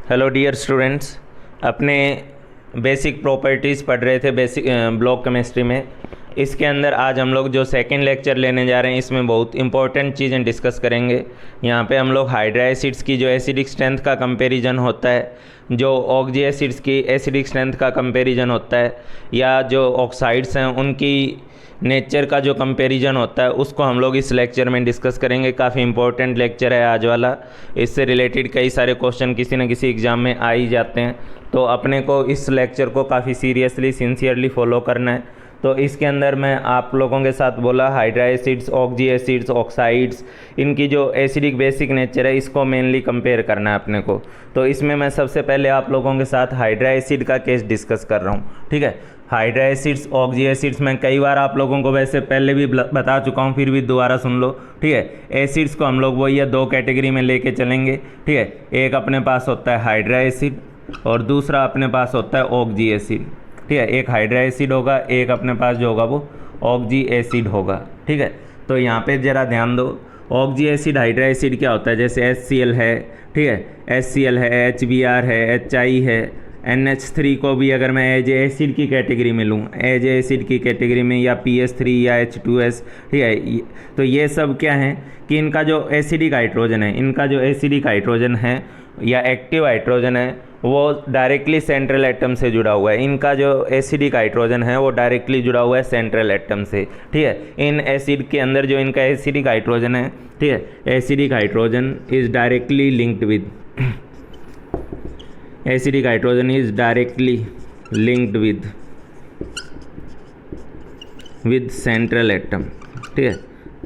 Hello dear students, अपने basic properties पढ़ रहे थे बेसिक ब्लॉक केमिस्ट्री में। इसके अंदर आज हम लोग जो सेकेंड लेक्चर लेने जा रहे हैं इसमें बहुत इंपॉर्टेंट चीज़ें डिस्कस करेंगे। यहाँ पे हम लोग हाइड्रा एसिड्स की जो एसिडिक स्ट्रेंथ का कंपैरिजन होता है, जो ऑक्जी एसिड्स की एसिडिक स्ट्रेंथ का कंपैरिजन होता है, या जो ऑक्साइड्स हैं उनकी नेचर का जो कंपैरिजन होता है उसको हम लोग इस लेक्चर में डिस्कस करेंगे। काफ़ी इंपॉर्टेंट लेक्चर है आज वाला। इससे रिलेटेड कई सारे क्वेश्चन किसी न किसी एग्ज़ाम में आ ही जाते हैं, तो अपने को इस लेक्चर को काफ़ी सीरियसली सिंसियरली फॉलो करना है। तो इसके अंदर मैं आप लोगों के साथ बोला hydra acids, oxy acids, oxides, इनकी जो एसिडिक बेसिक नेचर है इसको मेनली कंपेयर करना है अपने को। तो इसमें मैं सबसे पहले आप लोगों के साथ हाइड्रा एसिड का केस डिस्कस कर रहा हूँ। ठीक है, हाइड्रा एसिड्स, ऑक्जी एसिड्स मैं कई बार आप लोगों को वैसे पहले भी बता चुका हूँ, फिर भी दोबारा सुन लो। ठीक है, एसिड्स को हम लोग वो ये दो कैटेगरी में लेके चलेंगे। ठीक है, एक अपने पास होता है हाइड्रा एसिड और दूसरा अपने पास होता है ऑक्जी एसिड। ठीक है, एक हाइड्रा एसिड होगा, एक अपने पास जो होगा वो ऑक्जी एसिड होगा। ठीक है, तो यहाँ पे ज़रा ध्यान दो, ऑक्जी एसिड हाइड्रा एसिड क्या होता है, जैसे HCl है, ठीक है, HCl है, HBr है, HI है, NH3 को भी अगर मैं एज एसिड की कैटेगरी में लूँ, एज एसिड की कैटेगरी में, या PS3 या H2S। ठीक है, तो ये सब क्या है कि इनका जो एसिडिक हाइड्रोजन है, इनका जो एसिडिक हाइड्रोजन है या एक्टिव हाइड्रोजन है वो डायरेक्टली सेंट्रल एटम से जुड़ा हुआ है। इनका जो एसिडिक हाइड्रोजन है वो डायरेक्टली जुड़ा हुआ है सेंट्रल एटम से। ठीक है, इन एसिड के अंदर जो इनका एसिडिक हाइड्रोजन है, ठीक है, acidic hydrogen is directly linked with acidic hydrogen is directly linked with central atom. ठीक है,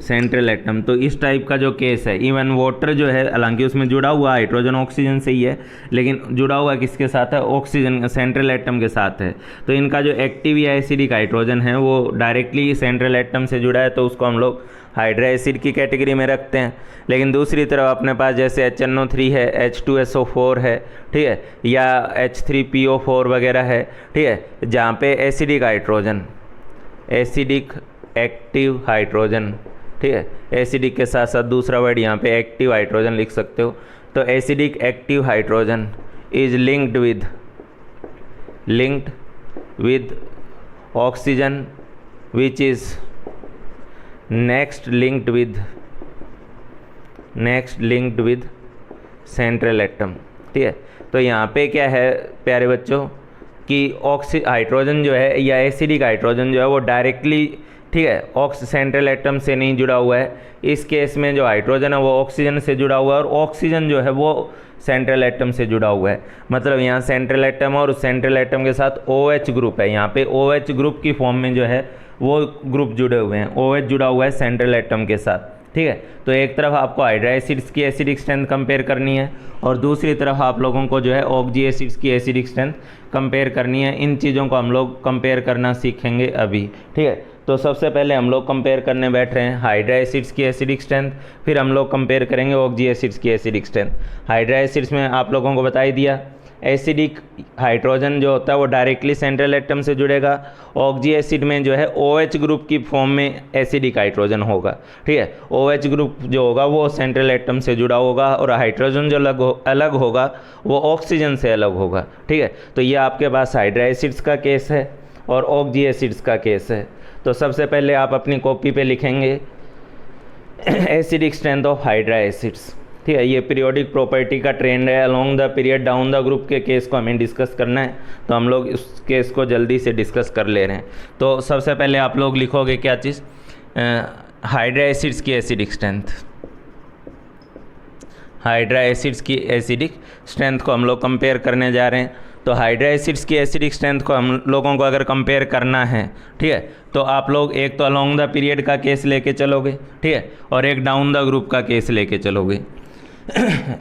सेंट्रल एटम। तो इस टाइप का जो केस है, इवन वाटर जो है, हालांकि उसमें जुड़ा हुआ हाइड्रोजन ऑक्सीजन से ही है, लेकिन जुड़ा हुआ किसके साथ है, ऑक्सीजन सेंट्रल एटम के साथ है। तो इनका जो एक्टिव या एसिडिक हाइड्रोजन है वो डायरेक्टली सेंट्रल एटम से जुड़ा है, तो उसको हम लोग हाइड्रा एसिड की कैटेगरी में रखते हैं। लेकिन दूसरी तरफ अपने पास जैसे HNO3 है, H2SO4 है, ठीक है, या H3PO4 वगैरह है, ठीक है, जहाँ पे acidic hydrogen, acidic active hydrogen, ठीक है, एसिडिक के साथ साथ दूसरा वर्ड यहाँ पे एक्टिव हाइड्रोजन लिख सकते हो। तो acidic active hydrogen is linked with oxygen which is next linked with central atom. ठीक है, तो यहाँ पे क्या है प्यारे बच्चों कि हाइड्रोजन जो है या एसिडिक हाइड्रोजन जो है वो डायरेक्टली, ठीक है, सेंट्रल एटम से नहीं जुड़ा हुआ है। इस केस में जो हाइड्रोजन है वो ऑक्सीजन से जुड़ा हुआ है और ऑक्सीजन जो है वो सेंट्रल एटम से जुड़ा हुआ है। मतलब यहाँ सेंट्रल एटम और सेंट्रल एटम के साथ OH ग्रुप है, यहाँ पे OH ग्रुप की फॉर्म में जो है वो ग्रुप जुड़े हुए हैं, OH जुड़ा हुआ है सेंट्रल एटम के साथ। ठीक है, तो एक तरफ आपको हाइड्रा एसिड्स की एसिडिक स्ट्रेंथ कंपेयर करनी है और दूसरी तरफ आप लोगों को जो है ऑक्जी एसिड्स की एसिडिक स्ट्रेंथ कंपेयर करनी है। इन चीज़ों को हम लोग कंपेयर करना सीखेंगे अभी। ठीक है, तो सबसे पहले हम लोग कंपेयर करने बैठ रहे हैं हाइड्रा एसिड्स की एसिडिक स्ट्रेंथ, फिर हम लोग कंपेयर करेंगे ऑक्जी एसिड्स की एसिडिक स्ट्रेंथ। हाइड्रा एसिड्स में आप लोगों को बता ही दिया, एसिडिक हाइड्रोजन जो होता है वो डायरेक्टली सेंट्रल एटम से जुड़ेगा। ऑक्जी एसिड में जो है OH ग्रुप की फॉर्म में एसिडिक हाइड्रोजन होगा। ठीक है, OH ग्रुप जो होगा वो सेंट्रल एटम से जुड़ा होगा और हाइड्रोजन जो अलग होगा वो ऑक्सीजन से अलग होगा। ठीक है, तो ये आपके पास हाइड्रा एसिड्स का केस है और ऑक्जी एसिड्स का केस है। तो सबसे पहले आप अपनी कॉपी पे लिखेंगे acidic strength of hydra acids. ठीक है, ये पीरियोडिक प्रॉपर्टी का ट्रेंड है, along the period down the group के केस को हमें डिस्कस करना है, तो हम लोग इस केस को जल्दी से डिस्कस कर ले रहे हैं। तो सबसे पहले आप लोग लिखोगे क्या चीज़, हाइड्रा एसिड्स की एसिडिक स्ट्रेंथ। हाइड्रा एसिड्स की एसिडिक स्ट्रेंथ को हम लोग कंपेयर करने जा रहे हैं। तो हाइड्रा एसिड्स की एसिडिक स्ट्रेंथ को हम लोगों को अगर कंपेयर करना है, ठीक है, तो आप लोग एक तो अलोंग द पीरियड का केस लेके चलोगे, ठीक है, और एक डाउन द ग्रुप का केस लेके चलोगे।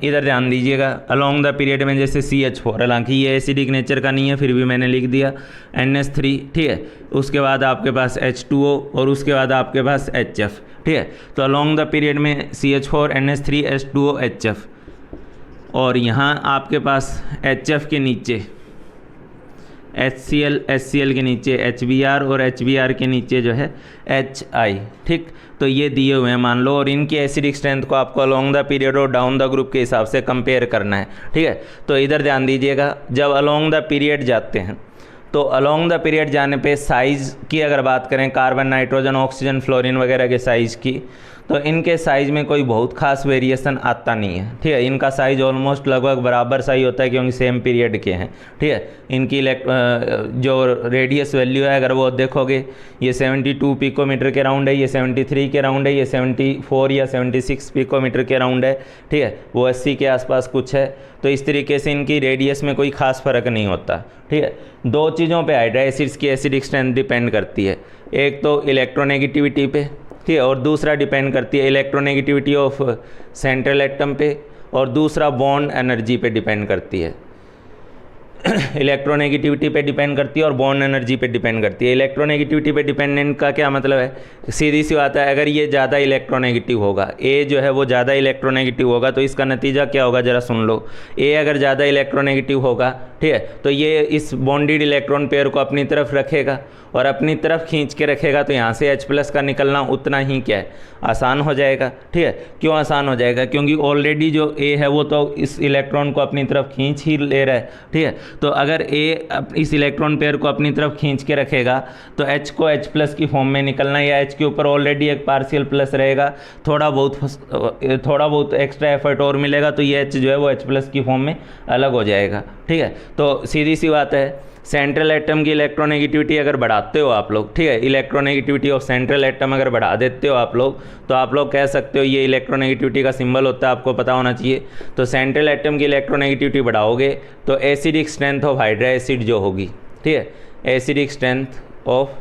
इधर ध्यान दीजिएगा, अलोंग द पीरियड में जैसे CH4, हालांकि ये एसिडिक नेचर का नहीं है फिर भी मैंने लिख दिया, NH3, ठीक है, उसके बाद आपके पास H2O और उसके बाद आपके पास HF। ठीक है, तो अलोंग द पीरियड में CH4, NH3, H2O, HF, और यहाँ आपके पास HF के नीचे HCl, HCl के नीचे HBr और HBr के नीचे जो है HI, ठीक। तो ये दिए हुए हैं मान लो, और इनकी एसिडिक स्ट्रेंथ को आपको अलोंग द पीरियड और डाउन द ग्रुप के हिसाब से कंपेयर करना है, ठीक है। तो इधर ध्यान दीजिएगा, जब अलोंग द पीरियड जाते हैं तो अलोंग द पीरियड जाने पे साइज़ की अगर बात करें, कार्बन, नाइट्रोजन, ऑक्सीजन, फ्लोरीन वगैरह के साइज़ की, तो इनके साइज़ में कोई बहुत खास वेरिएशन आता नहीं है, ठीक है। इनका साइज़ ऑलमोस्ट लगभग बराबर सा ही होता है क्योंकि सेम पीरियड के हैं, ठीक है। इनकी जो रेडियस वैल्यू है अगर वो देखोगे, ये 72 पिकोमीटर के राउंड है, ये 73 के राउंड है, ये 74 या 76 पिकोमीटर के राउंड है, ठीक है। वो 80 के आसपास कुछ है। तो इस तरीके से इनकी रेडियस में कोई खास फ़र्क नहीं होता, ठीक है। दो चीज़ों पे हाइड्रा एसिड्स की एसिडिक स्ट्रेंथ डिपेंड करती है, एक तो इलेक्ट्रोनेगेटिविटी पे, ठीक है, और दूसरा डिपेंड करती है इलेक्ट्रोनेगेटिविटी ऑफ सेंट्रल एटम पे, और दूसरा बॉन्ड एनर्जी पे डिपेंड करती है। इलेक्ट्रोनेगेटिविटी पे डिपेंड करती है और बॉन्ड एनर्जी पे डिपेंड करती है। इलेक्ट्रोनेगेटिविटी पे डिपेंडेंट का क्या मतलब है, सीधी सी बात है, अगर ये ज़्यादा इलेक्ट्रोनेगेटिव होगा, ए जो है वो ज़्यादा इलेक्ट्रोनेगेटिव होगा, तो इसका नतीजा क्या होगा ज़रा सुन लो। ए अगर ज़्यादा इलेक्ट्रोनेगेटिव होगा, ठीक है, तो ये इस बॉन्डेड इलेक्ट्रॉन पेयर को अपनी तरफ रखेगा और अपनी तरफ खींच के रखेगा, तो यहाँ से H+ का निकलना उतना ही क्या है, आसान हो जाएगा, ठीक है। क्यों आसान हो जाएगा, क्योंकि ऑलरेडी जो ए है वो तो इस इलेक्ट्रॉन को अपनी तरफ खींच ही ले रहा है, ठीक है। तो अगर ए इस इलेक्ट्रॉन पेयर को अपनी तरफ खींच के रखेगा तो H को H+ की फॉर्म में निकलना, या H के ऊपर ऑलरेडी एक पार्शियल प्लस रहेगा, थोड़ा बहुत एक्स्ट्रा एफर्ट और मिलेगा, तो ये H जो है वो H+ की फॉर्म में अलग हो जाएगा, ठीक है। तो सीधी सी बात है, सेंट्रल एटम की इलेक्ट्रोनेगेटिविटी अगर बढ़ाते हो आप लोग, ठीक है, इलेक्ट्रोनेगेटिविटी ऑफ सेंट्रल एटम अगर बढ़ा देते हो आप लोग, तो आप लोग कह सकते हो, ये इलेक्ट्रोनेगेटिविटी का सिंबल होता है, आपको पता होना चाहिए। तो सेंट्रल एटम की इलेक्ट्रोनेगेटिविटी बढ़ाओगे तो acidic strength of hydra acid जो होगी, ठीक है, acidic strength of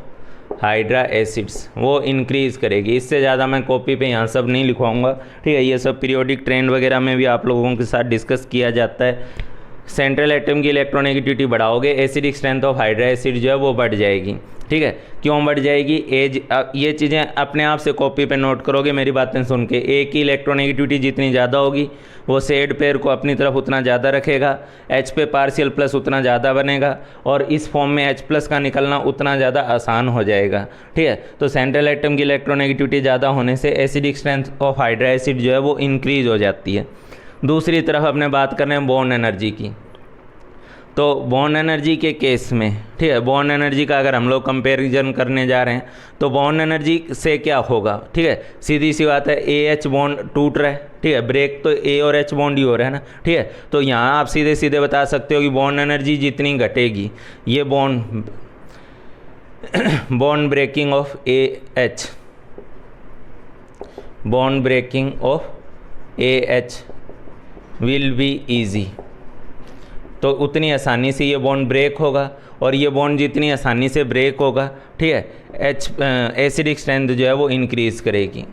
hydra acids वो इंक्रीज़ करेगी। इससे ज़्यादा मैं कॉपी पे यहाँ सब नहीं लिखवाऊँगा, ठीक है। ये सब पीरियोडिक ट्रेंड वगैरह में भी आप लोगों के साथ डिस्कस किया जाता है। सेंट्रल एटम की इलेक्ट्रोनेगेटिविटी बढ़ाओगे, acidic strength of hydra acid जो है वो बढ़ जाएगी, ठीक है। क्यों बढ़ जाएगी, ये चीज़ें अपने आप से कॉपी पे नोट करोगे मेरी बातें सुन के। ए की इलेक्ट्रोनेगेटिविटी जितनी ज़्यादा होगी वो सेड पेयर को अपनी तरफ उतना ज़्यादा रखेगा, H पे पार्शियल प्लस उतना ज़्यादा बनेगा, और इस फॉर्म में H+ का निकलना उतना ज़्यादा आसान हो जाएगा, ठीक है। तो सेंट्रल एटम की इलेक्ट्रोनेगेटिविटी ज़्यादा होने से acidic strength of hydra acid जो है वो इंक्रीज़ हो जाती है। दूसरी तरफ अपने बात कर रहे हैं बॉन्ड एनर्जी की, तो बॉन्ड एनर्जी के केस में, ठीक है, बॉन्ड एनर्जी का अगर हम लोग कंपैरिजन करने जा रहे हैं तो बॉन्ड एनर्जी से क्या होगा, ठीक है, सीधी सी बात है, AH बॉन्ड टूट रहा है, ठीक है, ब्रेक तो A और H बॉन्ड ही हो रहा है ना, ठीक है। तो यहाँ आप सीधे सीधे बता सकते हो कि बॉन्ड एनर्जी जितनी घटेगी, ये bond breaking of AH, bond breaking of AH will be easy, तो उतनी आसानी से ये बॉन्ड ब्रेक होगा, और ये बॉन्ड जितनी आसानी से ब्रेक होगा, ठीक है, एसिडिक स्ट्रेंथ जो है वो इंक्रीज़ करेगी।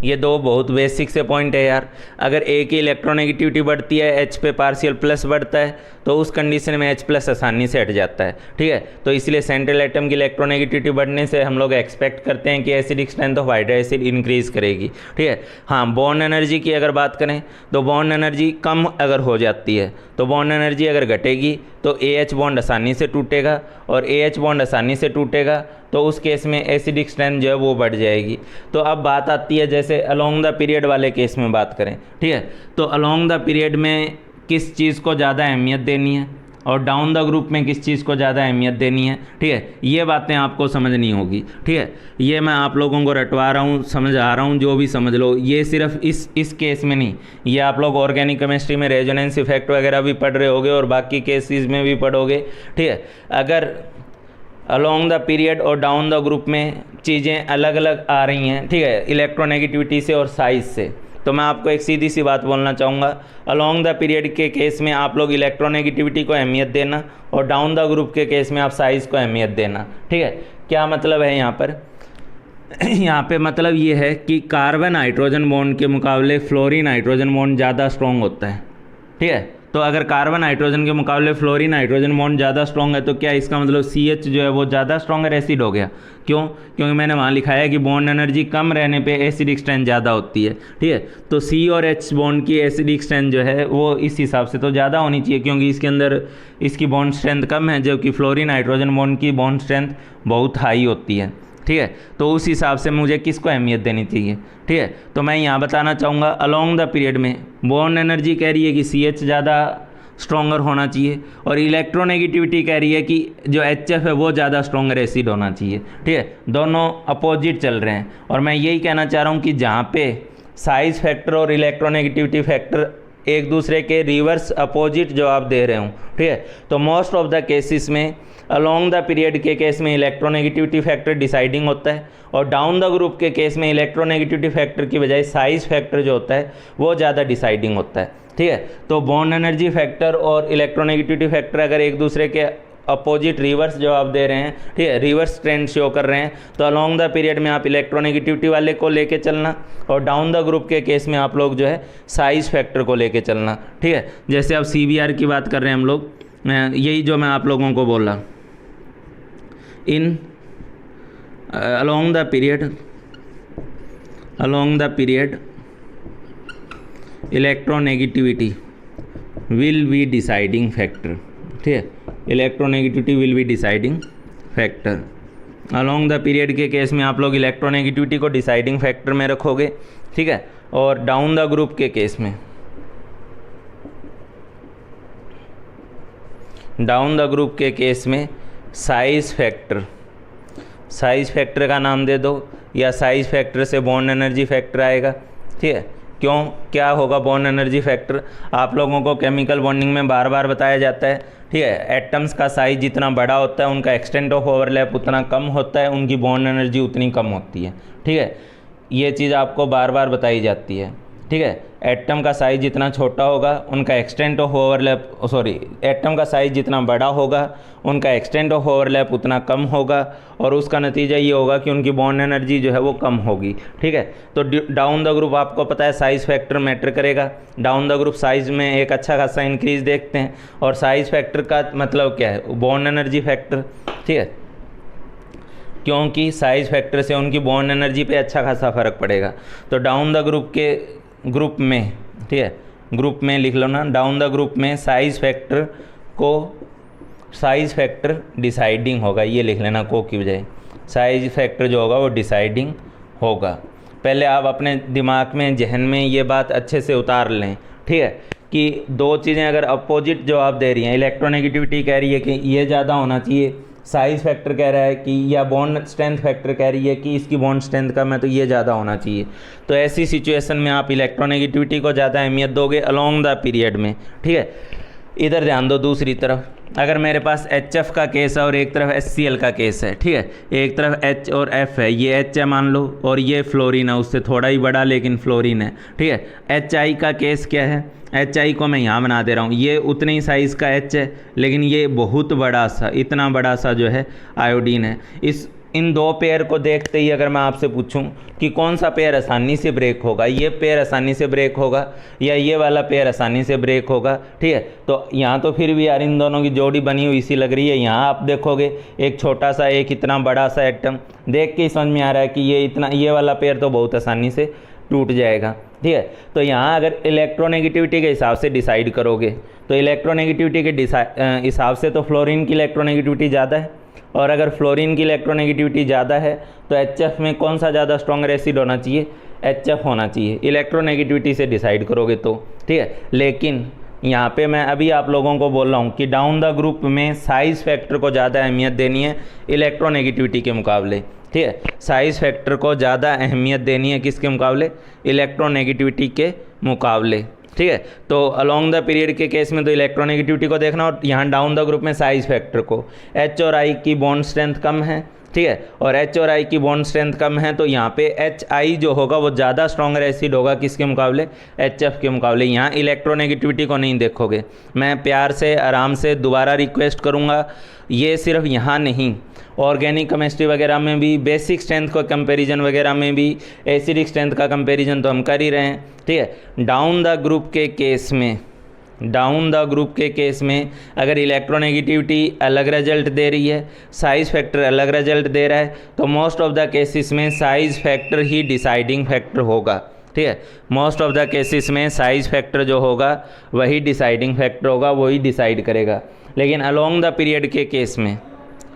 ये दो बहुत बेसिक से पॉइंट है यार। अगर ए की इलेक्ट्रोनेगेटिविटी बढ़ती है, H पे पार्शियल प्लस बढ़ता है, तो उस कंडीशन में H+ आसानी से हट जाता है, ठीक है। तो इसलिए सेंट्रल एटम की इलेक्ट्रोनेगेटिविटी बढ़ने से हम लोग एक्सपेक्ट करते हैं कि acidic strength of hydra acid increase करेगी, ठीक है। हाँ, बॉन्ड एनर्जी की अगर बात करें तो बॉन्ड एनर्जी कम अगर हो जाती है, तो बॉन्ड एनर्जी अगर घटेगी तो AH बॉन्ड आसानी से टूटेगा, और AH बॉन्ड आसानी से टूटेगा तो उस केस में एसिडिक स्ट्रेंथ जो है वो बढ़ जाएगी। तो अब बात आती है जैसे अलोंग द पीरियड वाले केस में बात करें, ठीक है, तो अलोंग द पीरियड में किस चीज़ को ज़्यादा अहमियत देनी है और डाउन द ग्रुप में किस चीज़ को ज़्यादा अहमियत देनी है, ठीक है, ये बातें आपको समझनी होगी, ठीक है। ये मैं आप लोगों को रटवा रहा हूँ, समझा रहा हूँ, जो भी समझ लो। ये सिर्फ इस केस में नहीं, ये आप लोग ऑर्गेनिक केमिस्ट्री में रेजोनेंस इफेक्ट वगैरह भी पढ़ रहे होगे और बाकी केसेस में भी पढ़ोगे, ठीक है। अगर अलोंग द पीरियड और डाउन द ग्रुप में चीज़ें अलग अलग आ रही हैं, ठीक है, इलेक्ट्रोनेगेटिविटी से और साइज से, तो मैं आपको एक सीधी सी बात बोलना चाहूँगा, अलोंग द पीरियड के केस में आप लोग इलेक्ट्रोनेगेटिविटी को अहमियत देना, और डाउन द ग्रुप के केस में आप साइज़ को अहमियत देना, ठीक है। क्या मतलब है यहाँ पर, यहाँ पे मतलब ये है कि कार्बन हाइड्रोजन बॉन्ड के मुकाबले फ्लोरीन हाइड्रोजन बॉन्ड ज़्यादा स्ट्रॉन्ग होता है, ठीक है। तो अगर कार्बन हाइड्रोजन के मुकाबले फ्लोरीन हाइड्रोजन बॉन्ड ज़्यादा स्ट्रॉन्ग है तो क्या इसका मतलब CH जो है वो ज़्यादा स्ट्रॉन्गर एसिड हो गया? क्यों? क्योंकि मैंने वहाँ लिखा है कि बॉन्ड एनर्जी कम रहने पे एसिडिक स्ट्रेंथ ज़्यादा होती है, ठीक है। तो C और H बॉन्ड की एसिडिक स्ट्रेंथ जो है वो इस हिसाब से तो ज़्यादा होनी चाहिए, क्योंकि इसके अंदर इसकी बॉन्ड स्ट्रेंथ कम है, जबकि फ्लोरीन हाइड्रोजन बॉन्ड की बॉन्ड स्ट्रेंथ बहुत हाई होती है, ठीक है। तो उस हिसाब से मुझे किसको अहमियत देनी चाहिए, ठीक है। तो मैं यहाँ बताना चाहूँगा अलोंग द पीरियड में बॉन्ड एनर्जी कह रही है कि CH ज़्यादा स्ट्रॉन्गर होना चाहिए, और इलेक्ट्रोनेगेटिविटी कह रही है कि जो HF है वो ज़्यादा स्ट्रॉन्गर एसिड होना चाहिए, ठीक है। दोनों अपोजिट चल रहे हैं, और मैं यही कहना चाह रहा हूँ कि जहाँ पे साइज़ फैक्टर और इलेक्ट्रोनेगेटिविटी फैक्टर एक दूसरे के रिवर्स अपोजिट जवाब दे रहे हूँ, ठीक है, तो मोस्ट ऑफ द केसेस में अलोंग द पीरियड के केस में इलेक्ट्रोनेगेटिविटी फैक्टर डिसाइडिंग होता है, और डाउन द ग्रुप के केस में इलेक्ट्रोनेगेटिविटी फैक्टर की बजाय साइज़ फैक्टर जो होता है वो ज़्यादा डिसाइडिंग होता है, ठीक है। तो बॉन्ड एनर्जी फैक्टर और इलेक्ट्रोनेगेटिविटी फैक्टर अगर एक दूसरे के अपोजिट रिवर्स जवाब दे रहे हैं, ठीक है, रिवर्स ट्रेंड शो कर रहे हैं, तो अलोंग द पीरियड में आप इलेक्ट्रोनेगेटिविटी वाले को लेके चलना, और डाउन द ग्रुप के केस में आप लोग जो है साइज़ फैक्टर को लेके चलना, ठीक है। जैसे अब CBR की बात कर रहे हैं हम लोग, यही जो मैं आप लोगों को बोला, इन along the period electronegativity will be deciding factor, ठीक है, electronegativity will be deciding factor. along the period के केस में आप लोग इलेक्ट्रोनेगेटिविटी को डिसाइडिंग फैक्टर में रखोगे, ठीक है, और डाउन द ग्रुप के केस में साइज़ फैक्टर का नाम दे दो, या साइज़ फैक्टर से बॉन्ड एनर्जी फैक्टर आएगा, ठीक है। क्यों, क्या होगा बॉन्ड एनर्जी फैक्टर? आप लोगों को केमिकल बॉन्डिंग में बार बार बताया जाता है, ठीक है, एटम्स का साइज़ जितना बड़ा होता है उनका एक्सटेंट ऑफ ओवरलैप उतना कम होता है, उनकी बॉन्ड एनर्जी उतनी कम होती है, ठीक है। ये चीज़ आपको बार बार बताई जाती है, ठीक है। एटम का साइज़ जितना छोटा होगा उनका एक्सटेंट ऑफ ओवरलैप एटम का साइज़ जितना बड़ा होगा उनका एक्सटेंट ऑफ ओवरलैप उतना कम होगा, और उसका नतीजा ये होगा कि उनकी बॉन्ड एनर्जी जो है वो कम होगी, ठीक है। तो डाउन द ग्रुप आपको पता है साइज़ फैक्टर मैटर करेगा, डाउन द ग्रुप साइज़ में एक अच्छा खासा इंक्रीज़ देखते हैं, और साइज़ फैक्टर का मतलब क्या है? बॉन्ड एनर्जी फैक्टर, ठीक है, क्योंकि साइज़ फैक्टर से उनकी बॉन्ड एनर्जी पे अच्छा खासा फ़र्क पड़ेगा। तो डाउन द ग्रुप में, ठीक है, ग्रुप में लिख लो ना, डाउन द ग्रुप में साइज़ फैक्टर डिसाइडिंग होगा, ये लिख लेना को की बजाय, साइज़ फैक्टर जो होगा वो डिसाइडिंग होगा। पहले आप अपने दिमाग में, जहन में ये बात अच्छे से उतार लें, ठीक है, कि दो चीज़ें अगर अपोजिट जवाब दे रही हैं, इलेक्ट्रोनेगेटिविटी कह रही है कि ये ज़्यादा होना चाहिए, साइज़ फैक्टर कह रहा है कि, या बॉन्ड स्ट्रेंथ फैक्टर कह रही है कि इसकी बॉन्ड स्ट्रेंथ कम है तो ये ज़्यादा होना चाहिए, तो ऐसी सिचुएशन में आप इलेक्ट्रोनेगेटिविटी को ज़्यादा अहमियत दोगे अलोंग द पीरियड में, ठीक है। इधर ध्यान दो, दूसरी तरफ अगर मेरे पास HF का केस है और एक तरफ HCl का केस है, ठीक है, एक तरफ H और F है, ये H है मान लो, और ये फ्लोरीन है, उससे थोड़ा ही बड़ा लेकिन फ्लोरीन है, ठीक है। HI का केस क्या है? HI को मैं यहाँ बना दे रहा हूँ, ये उतने ही साइज़ का H है, लेकिन ये बहुत बड़ा सा, इतना बड़ा सा जो है आयोडीन है। इन दो पेयर को देखते ही अगर मैं आपसे पूछूं कि कौन सा पेयर आसानी से ब्रेक होगा, ये पेयर आसानी से ब्रेक होगा या ये वाला पेयर आसानी से ब्रेक होगा, ठीक है, तो यहाँ तो फिर भी यार इन दोनों की जोड़ी बनी हुई सी लग रही है। यहाँ आप देखोगे एक छोटा सा, एक इतना बड़ा सा एटम, देख के ही समझ में आ रहा है कि ये वाला पेयर तो बहुत आसानी से टूट जाएगा, ठीक है। तो यहाँ अगर इलेक्ट्रोनेगेटिविटी के हिसाब से डिसाइड करोगे तो इलेक्ट्रोनेगेटिविटी के हिसाब से तो फ्लोरीन की इलेक्ट्रोनेगेटिविटी ज़्यादा है, और अगर फ्लोरीन की इलेक्ट्रोनेगेटिविटी ज़्यादा है तो HF में कौन सा ज़्यादा स्ट्रॉन्गर एसिड होना चाहिए? HF होना चाहिए, इलेक्ट्रोनेगेटिविटी से डिसाइड करोगे तो, ठीक है। लेकिन यहाँ पे मैं अभी आप लोगों को बोल रहा हूँ कि डाउन द ग्रुप में साइज़ फैक्टर को ज़्यादा अहमियत देनी है इलेक्ट्रोनेगेटिविटी के मुकाबले, ठीक है। साइज़ फैक्टर को ज़्यादा अहमियत देनी है किसके मुकाबले? इलेक्ट्रोनेगेटिविटी के मुकाबले, ठीक है। तो अलोंग द पीरियड के केस में तो इलेक्ट्रोनेगेटिविटी को देखना, और यहाँ डाउन द ग्रुप में साइज़ फैक्टर को। H और I की बॉन्ड स्ट्रेंथ कम है, ठीक है, और H और I की बॉन्ड स्ट्रेंथ कम है, तो यहाँ पे HI जो होगा वो ज़्यादा स्ट्रॉन्गर एसिड होगा किसके मुकाबले? HF के मुकाबले। यहाँ इलेक्ट्रोनेगेटिविटी को नहीं देखोगे। मैं प्यार से, आराम से दोबारा रिक्वेस्ट करूँगा, ये सिर्फ यहाँ नहीं, ऑर्गेनिक केमिस्ट्री वगैरह में भी, बेसिक स्ट्रेंथ का कंपैरिजन वगैरह में भी, एसिडिक स्ट्रेंथ का कंपैरिजन तो हम कर ही रहे हैं, ठीक है। डाउन द ग्रुप के केस में डाउन द ग्रुप के केस में अगर इलेक्ट्रोनेगेटिविटी अलग रिजल्ट दे रही है, साइज़ फैक्टर अलग रिजल्ट दे रहा है, तो मोस्ट ऑफ द केसेस में साइज़ फैक्टर ही डिसाइडिंग फैक्टर होगा। ठीक है, मोस्ट ऑफ द केसेस में साइज़ फैक्टर जो होगा वही डिसाइडिंग फैक्टर होगा, वही डिसाइड करेगा। लेकिन अलोंग द पीरियड के केस में,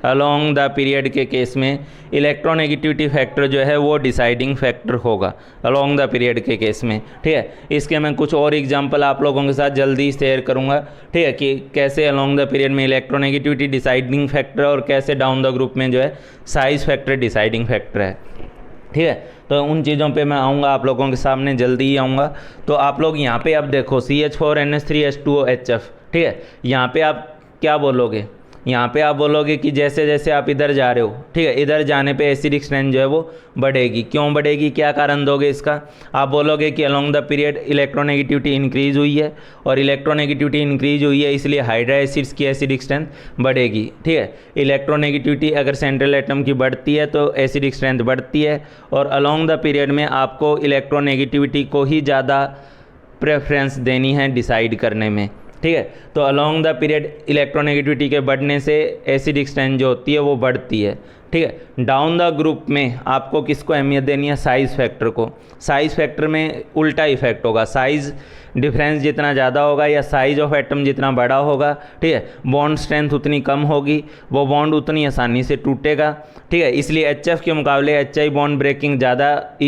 अलोंग द पीरियड के केस में इलेक्ट्रोनेगेटिविटी फैक्टर जो है वो डिसाइडिंग फैक्टर होगा अलोंग द पीरियड के केस में। ठीक है, इसके मैं कुछ और एग्जांपल आप लोगों के साथ जल्दी शेयर करूंगा। ठीक है, कि कैसे अलोंग द पीरियड में इलेक्ट्रोनेगेटिविटी डिसाइडिंग फैक्टर और कैसे डाउन द ग्रुप में जो है साइज़ फैक्टर डिसाइडिंग फैक्टर है। ठीक है, तो उन चीज़ों पे मैं आऊँगा आप लोगों के सामने, जल्दी ही आऊँगा। तो आप लोग यहाँ पे अब देखो CH4NH3H2OHF। ठीक है, यहाँ पे आप क्या बोलोगे, यहाँ पे आप बोलोगे कि जैसे जैसे आप इधर जा रहे हो, ठीक है, इधर जाने पे एसिडिक स्ट्रेंथ जो है वो बढ़ेगी। क्यों बढ़ेगी, क्या कारण दोगे इसका? आप बोलोगे कि along the period electronegativity increase हुई है, और इलेक्ट्रोनेगेटिविटी इंक्रीज हुई है इसलिए हाइड्रा एसिड्स की एसिडिक स्ट्रेंथ बढ़ेगी। ठीक है, इलेक्ट्रोनेगेटिविटी अगर सेंट्रल एटम की बढ़ती है तो एसिडिक स्ट्रेंथ बढ़ती है, और अलोंग द पीरियड में आपको इलेक्ट्रोनेगेटिविटी को ही ज़्यादा प्रेफरेंस देनी है डिसाइड करने में। ठीक है, तो अलोंग द पीरियड इलेक्ट्रोनेगेटिविटी के बढ़ने से एसिडिक स्ट्रेंथ जो होती है वो बढ़ती है। ठीक है, डाउन द ग्रुप में आपको किसको अहमियत देनी है, साइज़ फैक्टर को। साइज़ फैक्टर में उल्टा इफेक्ट होगा, साइज़ डिफरेंस जितना ज़्यादा होगा या साइज ऑफ एटम जितना बड़ा होगा, ठीक है, बॉन्ड स्ट्रेंथ उतनी कम होगी, वो बॉन्ड उतनी आसानी से टूटेगा। ठीक है, इसलिए HF के मुकाबले HI बॉन्ड ब्रेकिंग ज़्यादा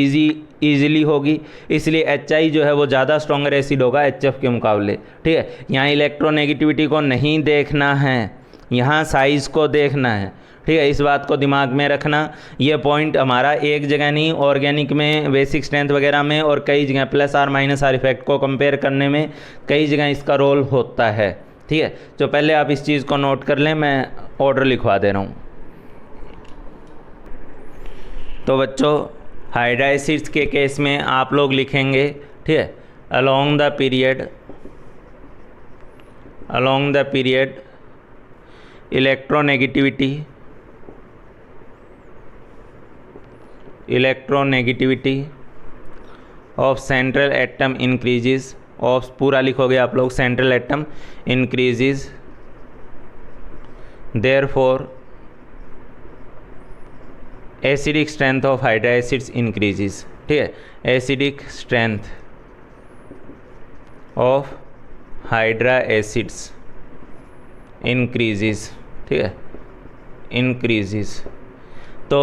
ईजिली होगी, इसलिए HI जो है वो ज़्यादा स्ट्रॉन्गर एसिड होगा HF के मुकाबले। ठीक है, यहाँ इलेक्ट्रोनेगेटिविटी को नहीं देखना है, यहाँ साइज़ को देखना है। ठीक है, इस बात को दिमाग में रखना। ये पॉइंट हमारा एक जगह नहीं, ऑर्गेनिक में बेसिक स्ट्रेंथ वगैरह में और कई जगह +R- इफेक्ट को कंपेयर करने में कई जगह इसका रोल होता है। ठीक है, तो पहले आप इस चीज़ को नोट कर लें, मैं ऑर्डर लिखवा दे रहा हूँ। तो बच्चों, हाइड्रा एसिड्स के केस में आप लोग लिखेंगे, ठीक है, along the period electronegativity of central atom increases, of पूरा लिखोगे आप लोग, central atom increases, therefore acidic strength of hydra acids increases. ठीक है, acidic strength of hydra acids increases. ठीक है, इंक्रीजेस। तो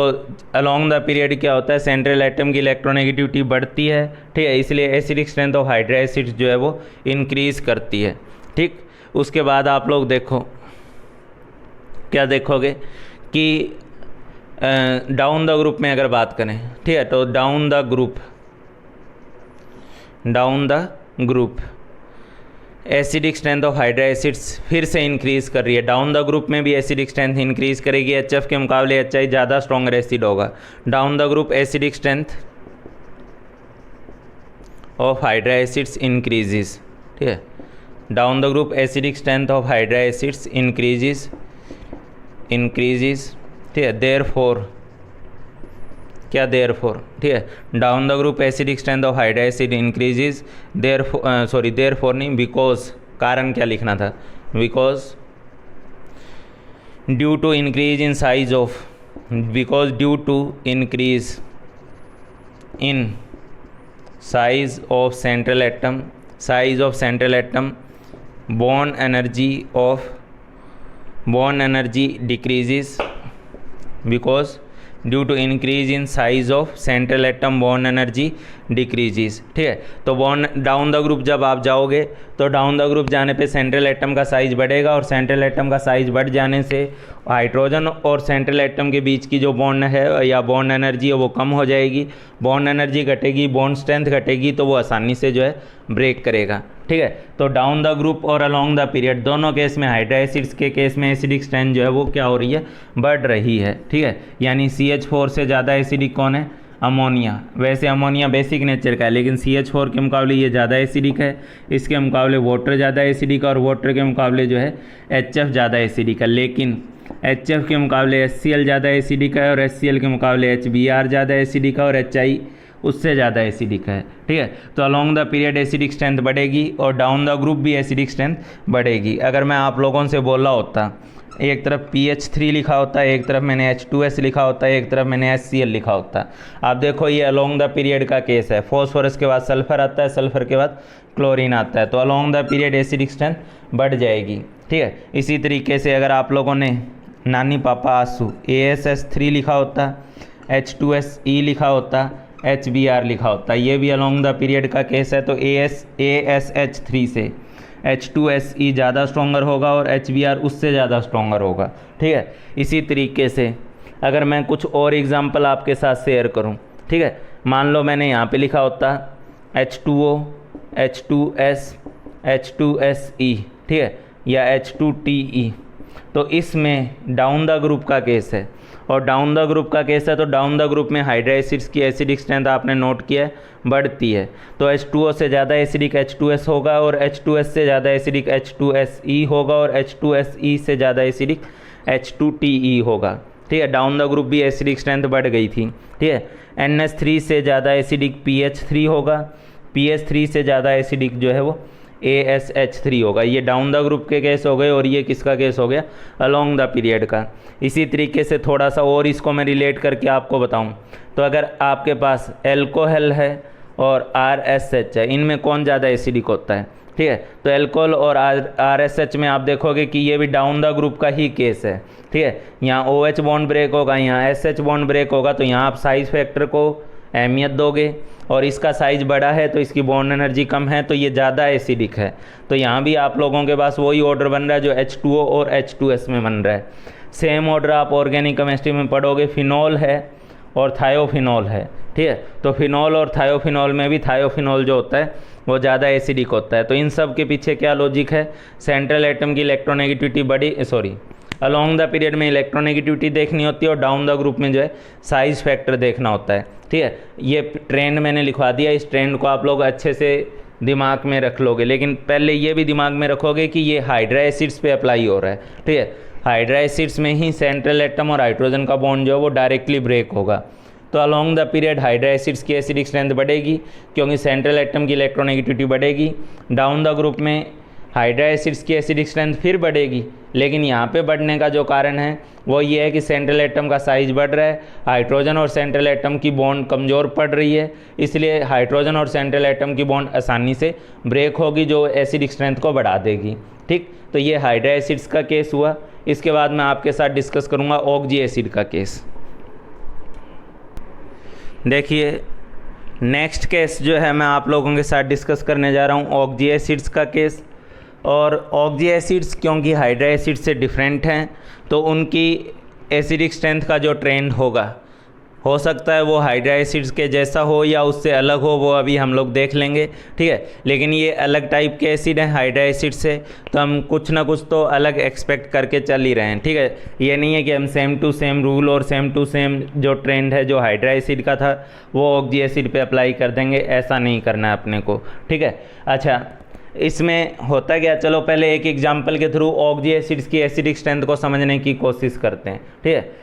अलोंग द पीरियड क्या होता है, सेंट्रल एटम की इलेक्ट्रोनेगेटिविटी बढ़ती है। ठीक है, इसलिए acidic strength of hydra acids जो है वो इंक्रीज करती है। ठीक, उसके बाद आप लोग देखो, क्या देखोगे कि डाउन द ग्रुप में अगर बात करें, ठीक है, तो down the group acidic strength of hydra acids फिर से इंक्रीज़ कर रही है। डाउन द ग्रुप में भी एसिडिक स्ट्रेंथ इंक्रीज़ करेगी, HF के मुकाबले HI ज़्यादा स्ट्रॉन्गर एसिड होगा। Down the group acidic strength of hydra acids increases. ठीक है, down the group acidic strength of hydra acids increases. ठीक है, देयरफॉर, क्या देयरफॉर, ठीक है, down the group acidic strength of hydra acid increases, therefore नहीं, because, कारण क्या लिखना था, because due to increase in size of, because due to increase in size of central atom bond energy decreases, because due to increase in size of central atom bond energy decreases. ठीक है, तो bond down the group जब आप जाओगे तो down the group जाने पे central atom का साइज बढ़ेगा, और सेंट्रल एटम का साइज बढ़ जाने से हाइड्रोजन और सेंट्रल एटम के बीच की जो बॉन्ड है या बॉन्ड एनर्जी है वो कम हो जाएगी। बॉन्ड एनर्जी घटेगी, बॉन्ड स्ट्रेंथ घटेगी, तो वो आसानी से जो है ब्रेक करेगा। ठीक है, तो डाउन द ग्रुप और अलोंग द पीरियड दोनों केस में, हाइड्रा एसिड्स के केस में एसिडिक स्ट्रेंथ जो है वो क्या हो रही है, बढ़ रही है। ठीक है, यानी CH4 से ज़्यादा एसिडिक कौन है, अमोनिया। वैसे अमोनिया बेसिक नेचर का है, लेकिन CH4 के मुकाबले ये ज़्यादा एसिडिक है, इसके मुकाबले वाटर ज़्यादा एसिडिक है, और वाटर के मुकाबले जो है HF ज़्यादा एसिडिक है। लेकिन HF के मुकाबले HCl ज़्यादा एसिडिक है, और HCl के मुकाबले HBr ज़्यादा एसिडिक है, और HI उससे ज़्यादा एसिडिक है, ठीक है। तो along the period acidic strength बढ़ेगी और डाउन द ग्रुप भी एसिडिक स्ट्रेंथ बढ़ेगी। अगर मैं आप लोगों से बोला होता एक तरफ PH3 लिखा होता है, एक तरफ मैंने H2S लिखा होता है, एक तरफ मैंने HCl लिखा होता। आप देखो ये अलोंग द पीरियड का केस है, फॉस्फोरस के बाद सल्फर आता है, सल्फर के बाद क्लोरीन आता है, तो along the period acidic strength बढ़ जाएगी, ठीक है। इसी तरीके से अगर आप लोगों ने नानी पापा आंसू ASS3 लिखा होता, H2SE लिखा होता, HBr लिखा होता, ये भी अलोंग द पीरियड का केस है। तो ASH3 से H2SE ज़्यादा स्ट्रॉन्गर होगा और HBr उससे ज़्यादा स्ट्रॉन्गर होगा, ठीक है। इसी तरीके से अगर मैं कुछ और एग्जांपल आपके साथ शेयर करूं, ठीक है, मान लो मैंने यहाँ पे लिखा होता H2O, H2S, H2SE, ठीक है, या H2TE, तो इसमें डाउन द ग्रुप का केस है। और डाउन द ग्रुप का केस है तो डाउन द ग्रुप में हाइड्रा एसिड्स की एसिडिक स्ट्रेंथ आपने नोट किया है बढ़ती है। तो H2O से ज़्यादा एसिडिक H2S होगा और H2S से ज़्यादा एसिडिक H2SE होगा और H2SE से ज़्यादा एसिडिक H2TE होगा, ठीक है। डाउन द ग्रुप भी एसिडिक स्ट्रेंथ बढ़ गई थी, ठीक है। NH3 से ज़्यादा एसिडिक PH3 होगा, PH3 से ज़्यादा एसिडिक जो है वो ASH3 होगा। ये डाउन द ग्रुप के केस हो गए और ये किसका केस हो गया, अलोंग द पीरियड का। इसी तरीके से थोड़ा सा और इसको मैं रिलेट करके आपको बताऊं, तो अगर आपके पास एल्कोहल है और RSH है, इनमें कौन ज़्यादा एसिडिक होता है, ठीक है। तो एल्कोहल और RSH में आप देखोगे कि ये भी डाउन द ग्रुप का ही केस है, ठीक है। यहाँ OH बॉन्ड ब्रेक होगा, यहाँ SH बॉन्ड ब्रेक होगा, तो यहाँ आप साइज फैक्टर को अहमियत दोगे और इसका साइज़ बड़ा है तो इसकी बॉन्ड एनर्जी कम है तो ये ज़्यादा एसिडिक है। तो यहाँ भी आप लोगों के पास वही ऑर्डर बन रहा है जो H2O और H2S में बन रहा है। सेम ऑर्डर आप ऑर्गेनिक केमिस्ट्री में पढ़ोगे, फिनॉल है और थायोफिनॉल है, ठीक है। तो फिनॉल और थायोफिनॉल में भी थायोफिनॉल जो होता है वो ज़्यादा एसिडिक होता है। तो इन सब के पीछे क्या लॉजिक है, सेंट्रल एटम की इलेक्ट्रोनेगेटिविटी बड़ी अलोंग द पीरियड में इलेक्ट्रोनेगेटिविटी देखनी होती है और डाउन द ग्रुप में जो है साइज फैक्टर देखना होता है, ठीक है। ये ट्रेंड मैंने लिखवा दिया, इस ट्रेंड को आप लोग अच्छे से दिमाग में रख लोगे, लेकिन पहले ये भी दिमाग में रखोगे कि ये हाइड्रा एसिड्स पे अप्लाई हो रहा है, ठीक है। हाइड्रा एसिड्स में ही सेंट्रल एटम और हाइड्रोजन का बॉन्ड जो है वो डायरेक्टली ब्रेक होगा। तो along the period hydra acids की एसिडिक स्ट्रेंथ बढ़ेगी क्योंकि सेंट्रल एटम की इलेक्ट्रोनेगेटिविटी बढ़ेगी। डाउन द ग्रुप में हाइड्रा एसिड्स की एसिडिक स्ट्रेंथ फिर बढ़ेगी, लेकिन यहाँ पे बढ़ने का जो कारण है वो ये है कि सेंट्रल एटम का साइज बढ़ रहा है, हाइड्रोजन और सेंट्रल एटम की बॉन्ड कमज़ोर पड़ रही है, इसलिए हाइड्रोजन और सेंट्रल एटम की बॉन्ड आसानी से ब्रेक होगी जो एसिडिक स्ट्रेंथ को बढ़ा देगी, ठीक। तो ये हाइड्रा एसिड्स का केस हुआ। इसके बाद मैं आपके साथ डिस्कस करूँगा ऑक्जी एसिड का केस। देखिए नेक्स्ट केस जो है मैं आप लोगों के साथ डिस्कस करने जा रहा हूँ ऑक्जी एसिड्स का केस। और ऑक्जी एसिड्स क्योंकि हाइड्रा एसिड से डिफरेंट हैं तो उनकी एसिडिक स्ट्रेंथ का जो ट्रेंड होगा हो सकता है वो हाइड्रा एसिड्स के जैसा हो या उससे अलग हो, वो अभी हम लोग देख लेंगे, ठीक है। लेकिन ये अलग टाइप के एसिड हैं हाइड्रा एसिड से, तो हम कुछ ना कुछ तो अलग एक्सपेक्ट करके चल ही रहे हैं, ठीक है। ये नहीं है कि हम सेम टू सेम रूल और सेम टू सेम जो ट्रेंड है जो हाइड्रा एसिड का था वो ऑक्जी एसिड पे अप्लाई कर देंगे, ऐसा नहीं करना है अपने को, ठीक है। अच्छा, इसमें होता क्या, चलो पहले एक एग्जाम्पल के थ्रू ऑक्जी एसिड्स की एसिडिक स्ट्रेंथ को समझने की कोशिश करते हैं, ठीक है।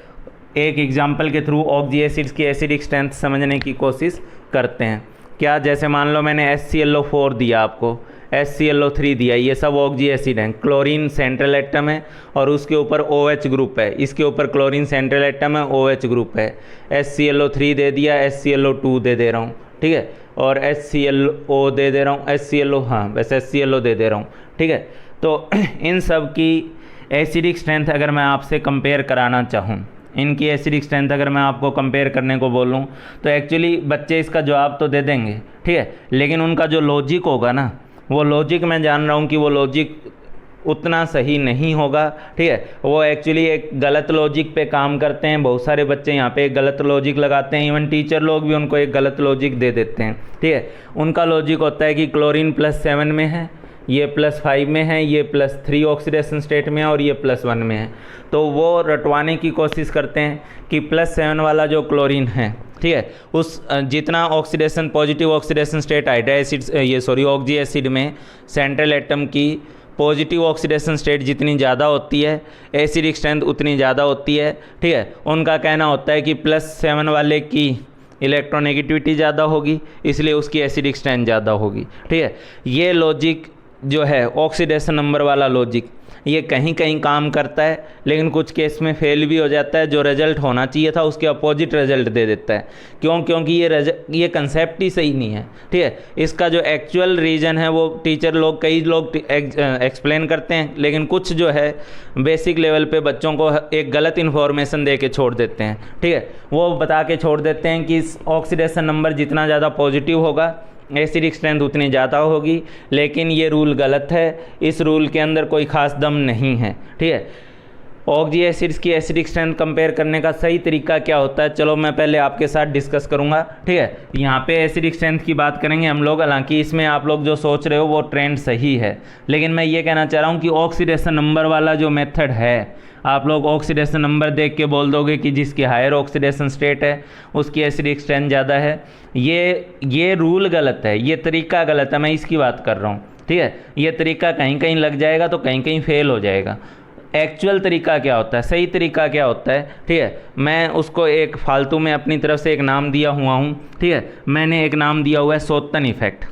एक एग्जाम्पल के थ्रू ऑक्जी एसिड्स की एसिडिक स्ट्रेंथ समझने की कोशिश करते हैं। क्या, जैसे मान लो मैंने HClO4 दिया आपको, HClO3 दिया, ये सब ऑक्जी एसिड हैं। क्लोरीन सेंट्रल एटम है और उसके ऊपर OH ग्रुप है, इसके ऊपर क्लोरीन सेंट्रल एटम है, OH ग्रुप है। HClO3 दे दिया, HClO2 दे रहा हूँ, ठीक है, और HClO दे रहा हूँ, HClO, हाँ बस HClO दे रहा हूँ, ठीक है। तो इन सब की एसिडिक स्ट्रेंथ अगर मैं आपसे कंपेयर कराना चाहूँ, इनकी एसिडिक स्ट्रेंथ अगर मैं आपको कंपेयर करने को बोलूँ तो एक्चुअली बच्चे इसका जवाब तो दे देंगे, ठीक है, लेकिन उनका जो लॉजिक होगा ना, वो लॉजिक मैं जान रहा हूँ कि वो लॉजिक उतना सही नहीं होगा, ठीक है। वो एक्चुअली एक गलत लॉजिक पे काम करते हैं। बहुत सारे बच्चे यहाँ पे एक गलत लॉजिक लगाते हैं, इवन टीचर लोग भी उनको एक गलत लॉजिक दे देते हैं, ठीक है। उनका लॉजिक होता है कि क्लोरीन +7 में है, ये +5 में है, ये +3 ऑक्सीडेशन स्टेट में है और ये +1 में है। तो वो रटवाने की कोशिश करते हैं कि +7 वाला जो क्लोरीन है, ठीक है, उस जितना oxidation positive oxidation state hydra acid oxy acid में सेंट्रल एटम की पॉजिटिव ऑक्सीडेशन स्टेट जितनी ज़्यादा होती है एसिडिक स्ट्रेंथ उतनी ज़्यादा होती है, ठीक है। उनका कहना होता है कि +7 वाले की इलेक्ट्रोनेगेटिविटी ज़्यादा होगी, इसलिए उसकी एसिडिक स्ट्रेंथ ज़्यादा होगी। ठीक है, ये लॉजिक जो है ऑक्सीडेशन नंबर वाला लॉजिक, ये कहीं कहीं काम करता है, लेकिन कुछ केस में फेल भी हो जाता है। जो रिजल्ट होना चाहिए था उसके अपोजिट रिजल्ट दे देता है। क्यों? क्योंकि ये कंसेप्ट ही सही नहीं है। ठीक है, इसका जो एक्चुअल रीज़न है वो टीचर लोग, कई लोग एक्सप्लेन करते हैं, लेकिन कुछ जो है बेसिक लेवल पे बच्चों को एक गलत इन्फॉर्मेशन दे के छोड़ देते हैं। ठीक है, वो बता के छोड़ देते हैं कि ऑक्सीडेशन नंबर जितना ज़्यादा पॉजिटिव होगा एसिडिक स्ट्रेंथ उतनी ज़्यादा होगी, लेकिन ये रूल गलत है। इस रूल के अंदर कोई ख़ास दम नहीं है। ठीक है, ऑक्जी एसिड्स की एसिडिक स्ट्रेंथ कंपेयर करने का सही तरीका क्या होता है, चलो मैं पहले आपके साथ डिस्कस करूंगा। ठीक है, यहाँ पे एसिडिक स्ट्रेंथ की बात करेंगे हम लोग। हालांकि इसमें आप लोग जो सोच रहे हो वो ट्रेंड सही है, लेकिन मैं ये कहना चाह रहा हूँ कि ऑक्सीडेशन नंबर वाला जो मेथड है, आप लोग ऑक्सीडेशन नंबर देख के बोल दोगे कि जिसकी हायर ऑक्सीडेशन स्टेट है उसकी एसिडिक स्ट्रेंथ ज़्यादा है। ये रूल गलत है, ये तरीका गलत है, मैं इसकी बात कर रहा हूँ। ठीक है, ये तरीका कहीं कहीं लग जाएगा तो कहीं कहीं फेल हो जाएगा। एक्चुअल तरीका क्या होता है, सही तरीका क्या होता है? ठीक है, मैं उसको एक फालतू में अपनी तरफ से एक नाम दिया हुआ हूँ। ठीक है, मैंने एक नाम दिया हुआ है सोतन इफेक्ट।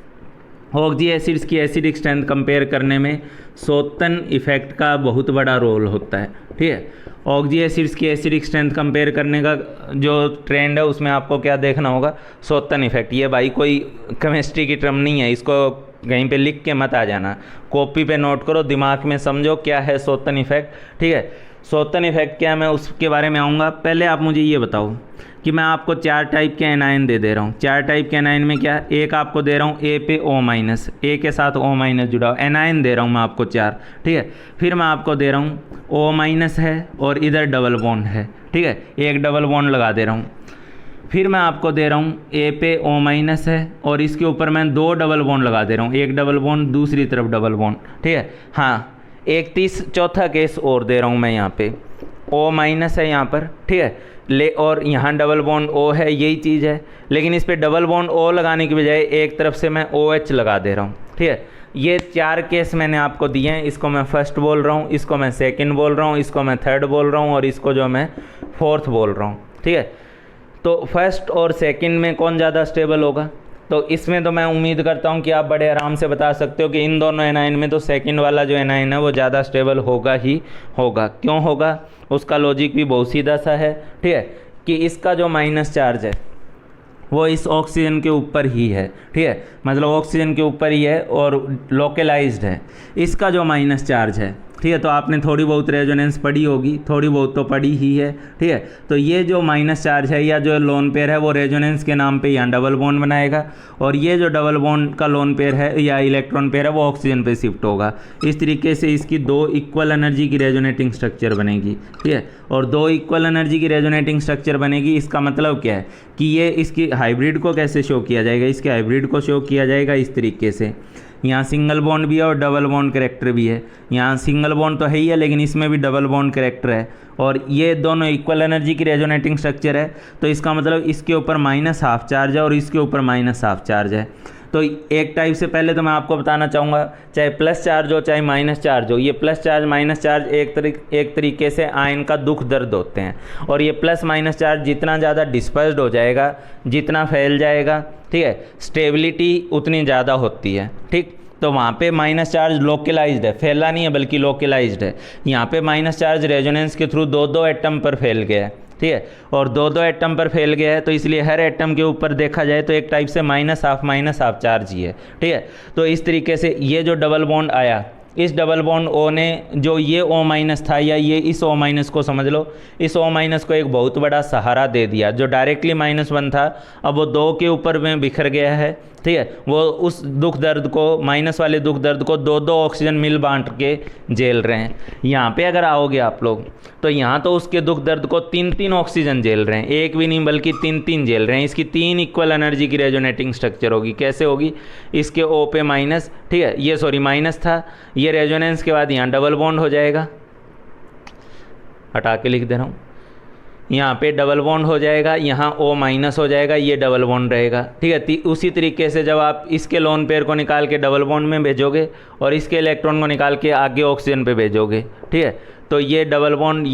ऑक्जी एसिड्स की एसिडिक स्ट्रेंथ कंपेयर करने में सोतन इफेक्ट का बहुत बड़ा रोल होता है। ठीक है, ऑक्जी एसिड्स की एसिडिक स्ट्रेंथ कंपेयर करने का जो ट्रेंड है उसमें आपको क्या देखना होगा, सोतन इफेक्ट। ये भाई कोई केमिस्ट्री की टर्म नहीं है, इसको कहीं पे लिख के मत आ जाना, कॉपी पे नोट करो, दिमाग में समझो क्या है सोतन इफेक्ट। ठीक है, सोतन इफेक्ट क्या है मैं उसके बारे में आऊँगा। पहले आप मुझे ये बताओ कि मैं आपको 4 टाइप के एनायन दे रहा हूँ। 4 टाइप के एनायन में क्या, एक आपको दे रहा हूँ ए पे O-, ए के साथ O- जुड़ा हुआ एनायन दे रहा हूँ मैं आपको 4। ठीक है, फिर मैं आपको दे रहा हूँ O- है और इधर डबल बॉन्ड है। ठीक है, एक डबल बॉन्ड लगा दे रहा हूँ। फिर मैं आपको दे रहा हूँ ए पे O- है और इसके ऊपर मैं 2 डबल बॉन्ड लगा दे रहा हूँ, एक डबल बॉन्ड दूसरी तरफ डबल बॉन्ड। ठीक है, हाँ, एक चौथा केस और दे रहा हूँ मैं यहाँ पे O- है यहाँ पर। ठीक है, और यहाँ डबल बॉन्ड O है, यही चीज़ है, लेकिन इस पे डबल बॉन्ड O लगाने की बजाय एक तरफ से मैं OH लगा दे रहा हूँ। ठीक है, ये 4 केस मैंने आपको दिए हैं। इसको मैं फर्स्ट बोल रहा हूँ, इसको मैं सेकंड बोल रहा हूँ, इसको मैं थर्ड बोल रहा हूँ और इसको जो मैं फोर्थ बोल रहा हूँ। ठीक है, तो फर्स्ट और सेकंड में कौन ज़्यादा स्टेबल होगा? तो इसमें तो मैं उम्मीद करता हूँ कि आप बड़े आराम से बता सकते हो कि इन दोनों एनायन में तो सेकंड वाला जो एनायन है वो ज़्यादा स्टेबल होगा ही होगा। क्यों होगा? उसका लॉजिक भी बहुत सीधा सा है। ठीक है, कि इसका जो माइनस चार्ज है वो इस ऑक्सीजन के ऊपर ही है। ठीक है, मतलब ऑक्सीजन के ऊपर ही है और लोकलाइज्ड है। इसका जो माइनस चार्ज है, ठीक है, तो आपने थोड़ी बहुत रेजोनेंस पढ़ी होगी, थोड़ी बहुत तो पढ़ी ही है। ठीक है, तो ये जो माइनस चार्ज है या जो लोन पेयर है वो रेजोनेंस के नाम पे यहाँ डबल बॉन्ड बनाएगा और ये जो डबल बॉन्ड का लोन पेयर है या इलेक्ट्रॉन पेयर है वो ऑक्सीजन पे शिफ्ट होगा। इस तरीके से इसकी 2 इक्वल एनर्जी की रेजोनेटिंग स्ट्रक्चर बनेगी। ठीक है, और 2 इक्वल एनर्जी की रेजोनेटिंग स्ट्रक्चर बनेगी। इसका मतलब क्या है कि ये इसकी हाइब्रिड को कैसे शो किया जाएगा? इसके हाइब्रिड को शो किया जाएगा इस तरीके से, यहाँ सिंगल बॉन्ड भी है और डबल बॉन्ड कैरेक्टर भी है। यहाँ सिंगल बॉन्ड तो है ही है, लेकिन इसमें भी डबल बॉन्ड कैरेक्टर है और ये दोनों इक्वल एनर्जी की रेजोनेटिंग स्ट्रक्चर है। तो इसका मतलब इसके ऊपर -½ चार्ज है और इसके ऊपर -½ चार्ज है। तो एक टाइप से पहले तो मैं आपको बताना चाहूँगा, चाहे प्लस चार्ज हो चाहे माइनस चार्ज हो, ये प्लस चार्ज माइनस चार्ज एक तरीके से आयन का दुख दर्द होते हैं। और ये प्लस माइनस चार्ज जितना ज़्यादा डिस्पर्स्ड हो जाएगा, जितना फैल जाएगा, ठीक है, स्टेबिलिटी उतनी ज़्यादा होती है। ठीक, तो वहाँ पे माइनस चार्ज लोकलाइज्ड है, फैला नहीं है बल्कि लोकलाइज्ड है। यहाँ पे माइनस चार्ज रेजोनेंस के थ्रू 2-2 एटम पर फैल गया है। ठीक है, और 2-2 एटम पर फैल गया है, तो इसलिए हर एटम के ऊपर देखा जाए तो एक टाइप से -½ चार्ज ही है। ठीक है, तो इस तरीके से ये जो डबल बॉन्ड आया, इस डबल बॉन्ड O ने जो ये O- था या ये इस O- को समझ लो, इस O- को एक बहुत बड़ा सहारा दे दिया। जो डायरेक्टली -1 था अब वो 2 के ऊपर में बिखर गया है। ठीक है, वो उस दुख दर्द को, माइनस वाले दुख दर्द को 2-2 ऑक्सीजन मिल बांट के झेल रहे हैं। यहाँ पे अगर आओगे आप लोग तो यहाँ तो उसके दुख दर्द को 3-3 ऑक्सीजन झेल रहे हैं, एक भी नहीं बल्कि 3-3 झेल रहे हैं। इसकी 3 इक्वल एनर्जी की रेजोनेटिंग स्ट्रक्चर होगी। कैसे होगी? इसके O पे माइनस, ठीक है, ये सॉरी माइनस था, ये रेजोनेंस के बाद यहाँ डबल बॉन्ड हो जाएगा, हटा के लिख दे रहा हूँ, यहाँ पे डबल बॉन्ड हो जाएगा, यहाँ O- हो जाएगा, ये डबल बॉन्ड रहेगा। ठीक है, उसी तरीके से जब आप इसके लोन पेयर को निकाल के डबल बॉन्ड में भेजोगे और इसके इलेक्ट्रॉन को निकाल के आगे ऑक्सीजन पे भेजोगे, ठीक है। तो ये डबल बॉन्ड,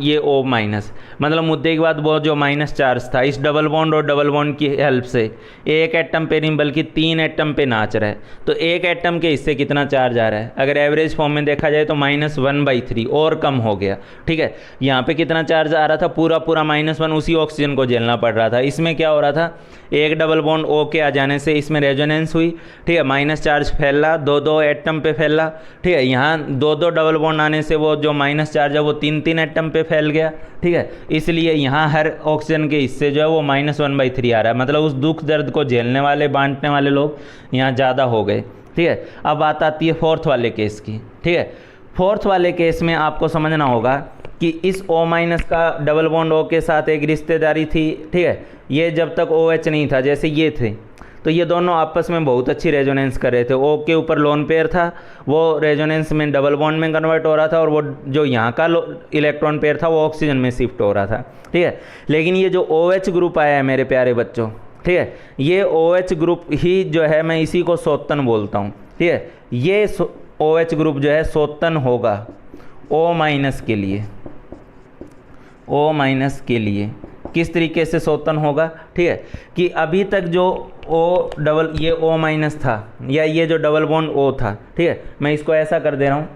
ये O माइनस, मतलब मुद्दे की बात वो जो माइनस चार्ज था इस डबल बॉन्ड और डबल बॉन्ड की हेल्प से एक एटम पे नहीं बल्कि 3 एटम पे नाच रहा है। तो एक एटम के हिस्से कितना चार्ज आ रहा है, अगर एवरेज फॉर्म में देखा जाए तो -1/3 और कम हो गया, ठीक है। यहाँ पे कितना चार्ज आ रहा था, पूरा -1, उसी ऑक्सीजन को झेलना पड़ रहा था। इसमें क्या हो रहा था, एक डबल बॉन्ड O के आ जाने से इसमें रेजोनेंस हुई, ठीक है, माइनस चार्ज फैला, 2 एटम पे फैला, ठीक है। यहाँ 2 डबल बॉन्ड आने से वो जो माइनस चार्ज है वो 3 एटम पे फैल गया, ठीक है। इसलिए यहाँ हर ऑक्सीजन के हिस्से जो है वो -1/3 आ रहा है, मतलब उस दुख दर्द को झेलने वाले, बांटने वाले लोग यहाँ ज़्यादा हो गए, ठीक है। अब बात आती है फोर्थ वाले केस की, ठीक है। फोर्थ वाले केस में आपको समझना होगा कि इस O- का डबल बॉन्ड O के साथ एक रिश्तेदारी थी, ठीक है। ये जब तक OH नहीं था, जैसे ये थे, तो ये दोनों आपस में बहुत अच्छी रेजोनेंस कर रहे थे। O के ऊपर लोन पेयर था, वो रेजोनेंस में डबल बॉन्ड में कन्वर्ट हो रहा था, और वो जो यहाँ का इलेक्ट्रॉन पेयर था वो ऑक्सीजन में शिफ्ट हो रहा था, ठीक है। लेकिन ये जो OH ग्रुप आया है मेरे प्यारे बच्चों, ठीक है, ये OH ग्रुप ही जो है, मैं इसी को सोतन बोलता हूँ, ठीक है। ये OH ग्रुप जो है सोतन होगा O- के लिए, O- के लिए किस तरीके से सोतन होगा, ठीक है, कि अभी तक जो ये O- था, या ये जो डबल बॉन्ड O था, ठीक है, मैं इसको ऐसा कर दे रहा हूँ,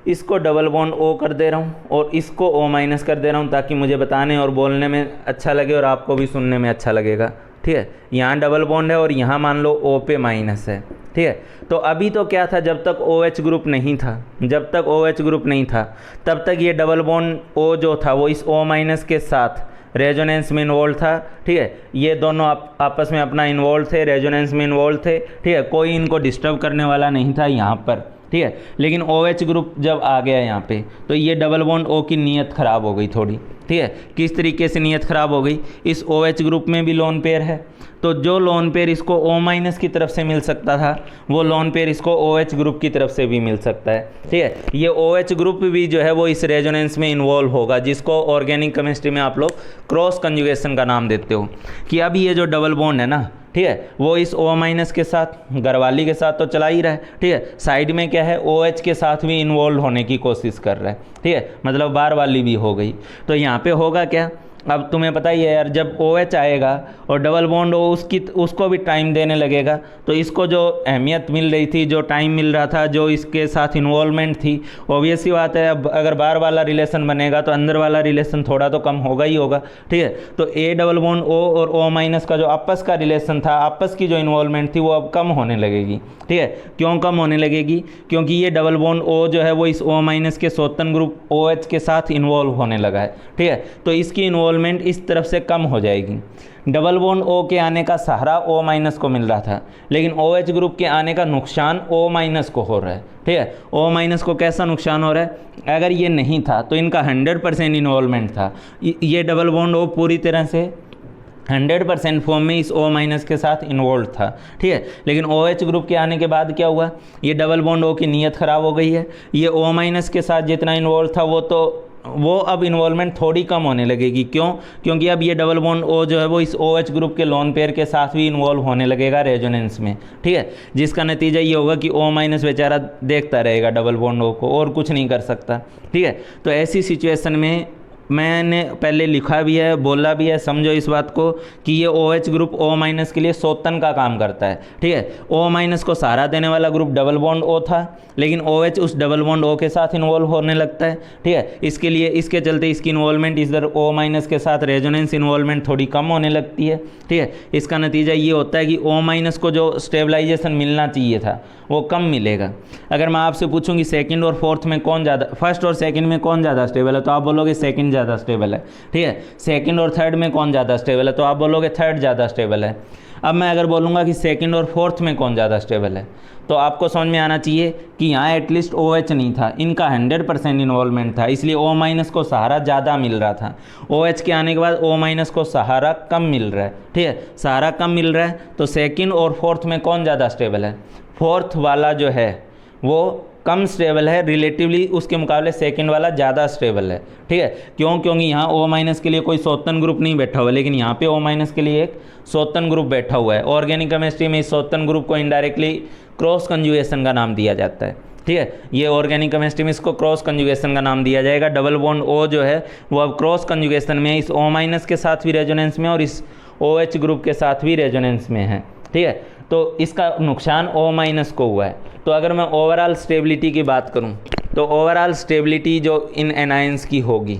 इसको डबल बॉन्ड O कर दे रहा हूँ और इसको O- कर दे रहा हूँ, ताकि मुझे बताने और बोलने में अच्छा लगे और आपको भी सुनने में अच्छा लगेगा, ठीक है। यहाँ डबल बॉन्ड है और यहाँ मान लो O पे माइनस है, ठीक है। तो अभी तो क्या था, जब तक OH ग्रुप नहीं था, तब तक ये डबल बॉन्ड O जो था वो इस O- के साथ रेजोनेंस में इन्वॉल्व था, ठीक है। ये दोनों आपस में अपना इन्वॉल्व थे, रेजोनेंस में इन्वॉल्व थे, ठीक है। कोई इनको डिस्टर्ब करने वाला नहीं था यहाँ पर, ठीक है। लेकिन OH ग्रुप जब आ गया यहाँ पे, तो ये डबल बॉन्ड O की नीयत ख़राब हो गई थोड़ी, ठीक है। किस तरीके से नीयत ख़राब हो गई, इस OH ग्रुप में भी लोन पेयर है, तो जो लोन पेयर इसको O- की तरफ से मिल सकता था, वो लोन पेयर इसको OH ग्रुप की तरफ से भी मिल सकता है, ठीक है। ये OH ग्रुप भी जो है वो इस रेजोनेंस में इन्वॉल्व होगा, जिसको ऑर्गेनिक केमिस्ट्री में आप लोग क्रॉस कंजुगेशन का नाम देते हो, कि अब ये जो डबल बॉन्ड है ना, ठीक है, वो इस O- के साथ, घरवाली के साथ तो चला ही रहा है, ठीक है। साइड में क्या है, OH के साथ भी इन्वॉल्व होने की कोशिश कर रहा है, ठीक है, मतलब बार वाली भी हो गई। तो यहाँ पे होगा क्या, अब तुम्हें पता ही है यार, जब OH आएगा और डबल बॉन्ड उसको भी टाइम देने लगेगा, तो इसको जो अहमियत मिल रही थी, जो टाइम मिल रहा था, जो इसके साथ इन्वॉल्वमेंट थी, ऑब्वियस सी बात है, अब अगर बार वाला रिलेशन बनेगा तो अंदर वाला रिलेशन थोड़ा तो कम होगा ही होगा, ठीक है। तो A डबल बॉन्ड O और O- का जो आपस का रिलेशन था, आपस की जो इन्वॉल्वमेंट थी, वो अब कम होने लगेगी, ठीक है। क्यों कम होने लगेगी, क्योंकि ये डबल बॉन्ड O जो है वो इस O- के सोतन ग्रुप OH के साथ इन्वॉल्व होने लगा है, ठीक है। तो इसकी इन्वॉल्वमेंट इस तरफ से कम हो जाएगी। डबल बॉन्ड O के आने का सहारा O- को मिल रहा था, लेकिन OH ग्रुप के आने का नुकसान O- को हो रहा है, ठीक है। O- को कैसा नुकसान हो रहा है, अगर ये नहीं था तो इनका 100% इन्वॉल्वमेंट था, ये डबल बॉन्ड O पूरी तरह से 100% फॉर्म में इस O- के साथ इन्वॉल्व था, ठीक है। लेकिन OH ग्रुप के आने के बाद क्या हुआ, ये डबल बॉन्ड O की नीयत ख़राब हो गई है, ये O- के साथ जितना इन्वॉल्व था वो अब इन्वॉल्वमेंट थोड़ी कम होने लगेगी। क्यों, क्योंकि अब ये डबल बॉन्ड O जो है वो इस OH ग्रुप के लोन पेयर के साथ भी इन्वॉल्व होने लगेगा रेजोनेंस में, ठीक है। जिसका नतीजा ये होगा कि O- बेचारा देखता रहेगा डबल बॉन्ड O को और कुछ नहीं कर सकता, ठीक है। तो ऐसी सिचुएशन में मैंने पहले लिखा भी है, बोला भी है, समझो इस बात को कि ये OH ग्रुप O- के लिए सोतन का काम करता है, ठीक है। O- को सहारा देने वाला ग्रुप डबल बॉन्ड O था, लेकिन OH उस डबल बॉन्ड O के साथ इन्वॉल्व होने लगता है, ठीक है। इसके चलते इसकी इन्वॉल्वमेंट इधर O- के साथ रेजोनेंस इन्वॉल्वमेंट थोड़ी कम होने लगती है, ठीक है। इसका नतीजा ये होता है कि O- को जो स्टेबलाइजेशन मिलना चाहिए था वो कम मिलेगा। अगर मैं आपसे पूछूं कि सेकंड और फोर्थ में कौन ज़्यादा, फर्स्ट और सेकंड में कौन ज़्यादा स्टेबल है, तो आप बोलोगे सेकंड ज़्यादा स्टेबल है, ठीक है। सेकंड और थर्ड में कौन ज़्यादा स्टेबल है, तो आप बोलोगे थर्ड ज़्यादा स्टेबल है। अब मैं अगर बोलूँगा कि सेकंड और फोर्थ में कौन ज़्यादा स्टेबल है, तो आपको समझ में आना चाहिए कि यहाँ एटलीस्ट OH नहीं था, इनका 100% इन्वॉल्वमेंट था, इसलिए O- को सहारा ज़्यादा मिल रहा था। OH के आने के बाद O- को सहारा कम मिल रहा है, ठीक है। सहारा कम मिल रहा है, तो सेकंड और फोर्थ में कौन ज़्यादा स्टेबल है, फोर्थ वाला जो है वो कम स्टेबल है रिलेटिवली, उसके मुकाबले सेकंड वाला ज़्यादा स्टेबल है, ठीक है। क्यों, क्योंकि यहाँ O- के लिए कोई सोतन ग्रुप नहीं बैठा हुआ, लेकिन यहाँ पे O- के लिए एक सोतन ग्रुप बैठा हुआ है। ऑर्गेनिक केमिस्ट्री में इस सोतन ग्रुप को इनडायरेक्टली क्रॉस कंजुगेशन का नाम दिया जाता है, ठीक है। ये ऑर्गेनिक केमिस्ट्री में इसको क्रॉस कंजुगेशन का नाम दिया जाएगा। डबल बॉन्ड O जो है वो अब क्रॉस कंजुगेशन में है, इस O- के साथ भी रेजोनेंस में और इस OH ग्रुप के साथ भी रेजोनेंस में है। ठीक है, तो इसका नुकसान O- को हुआ है। तो अगर मैं ओवरऑल स्टेबिलिटी की बात करूं तो ओवरऑल स्टेबिलिटी जो इन एनायंस की होगी,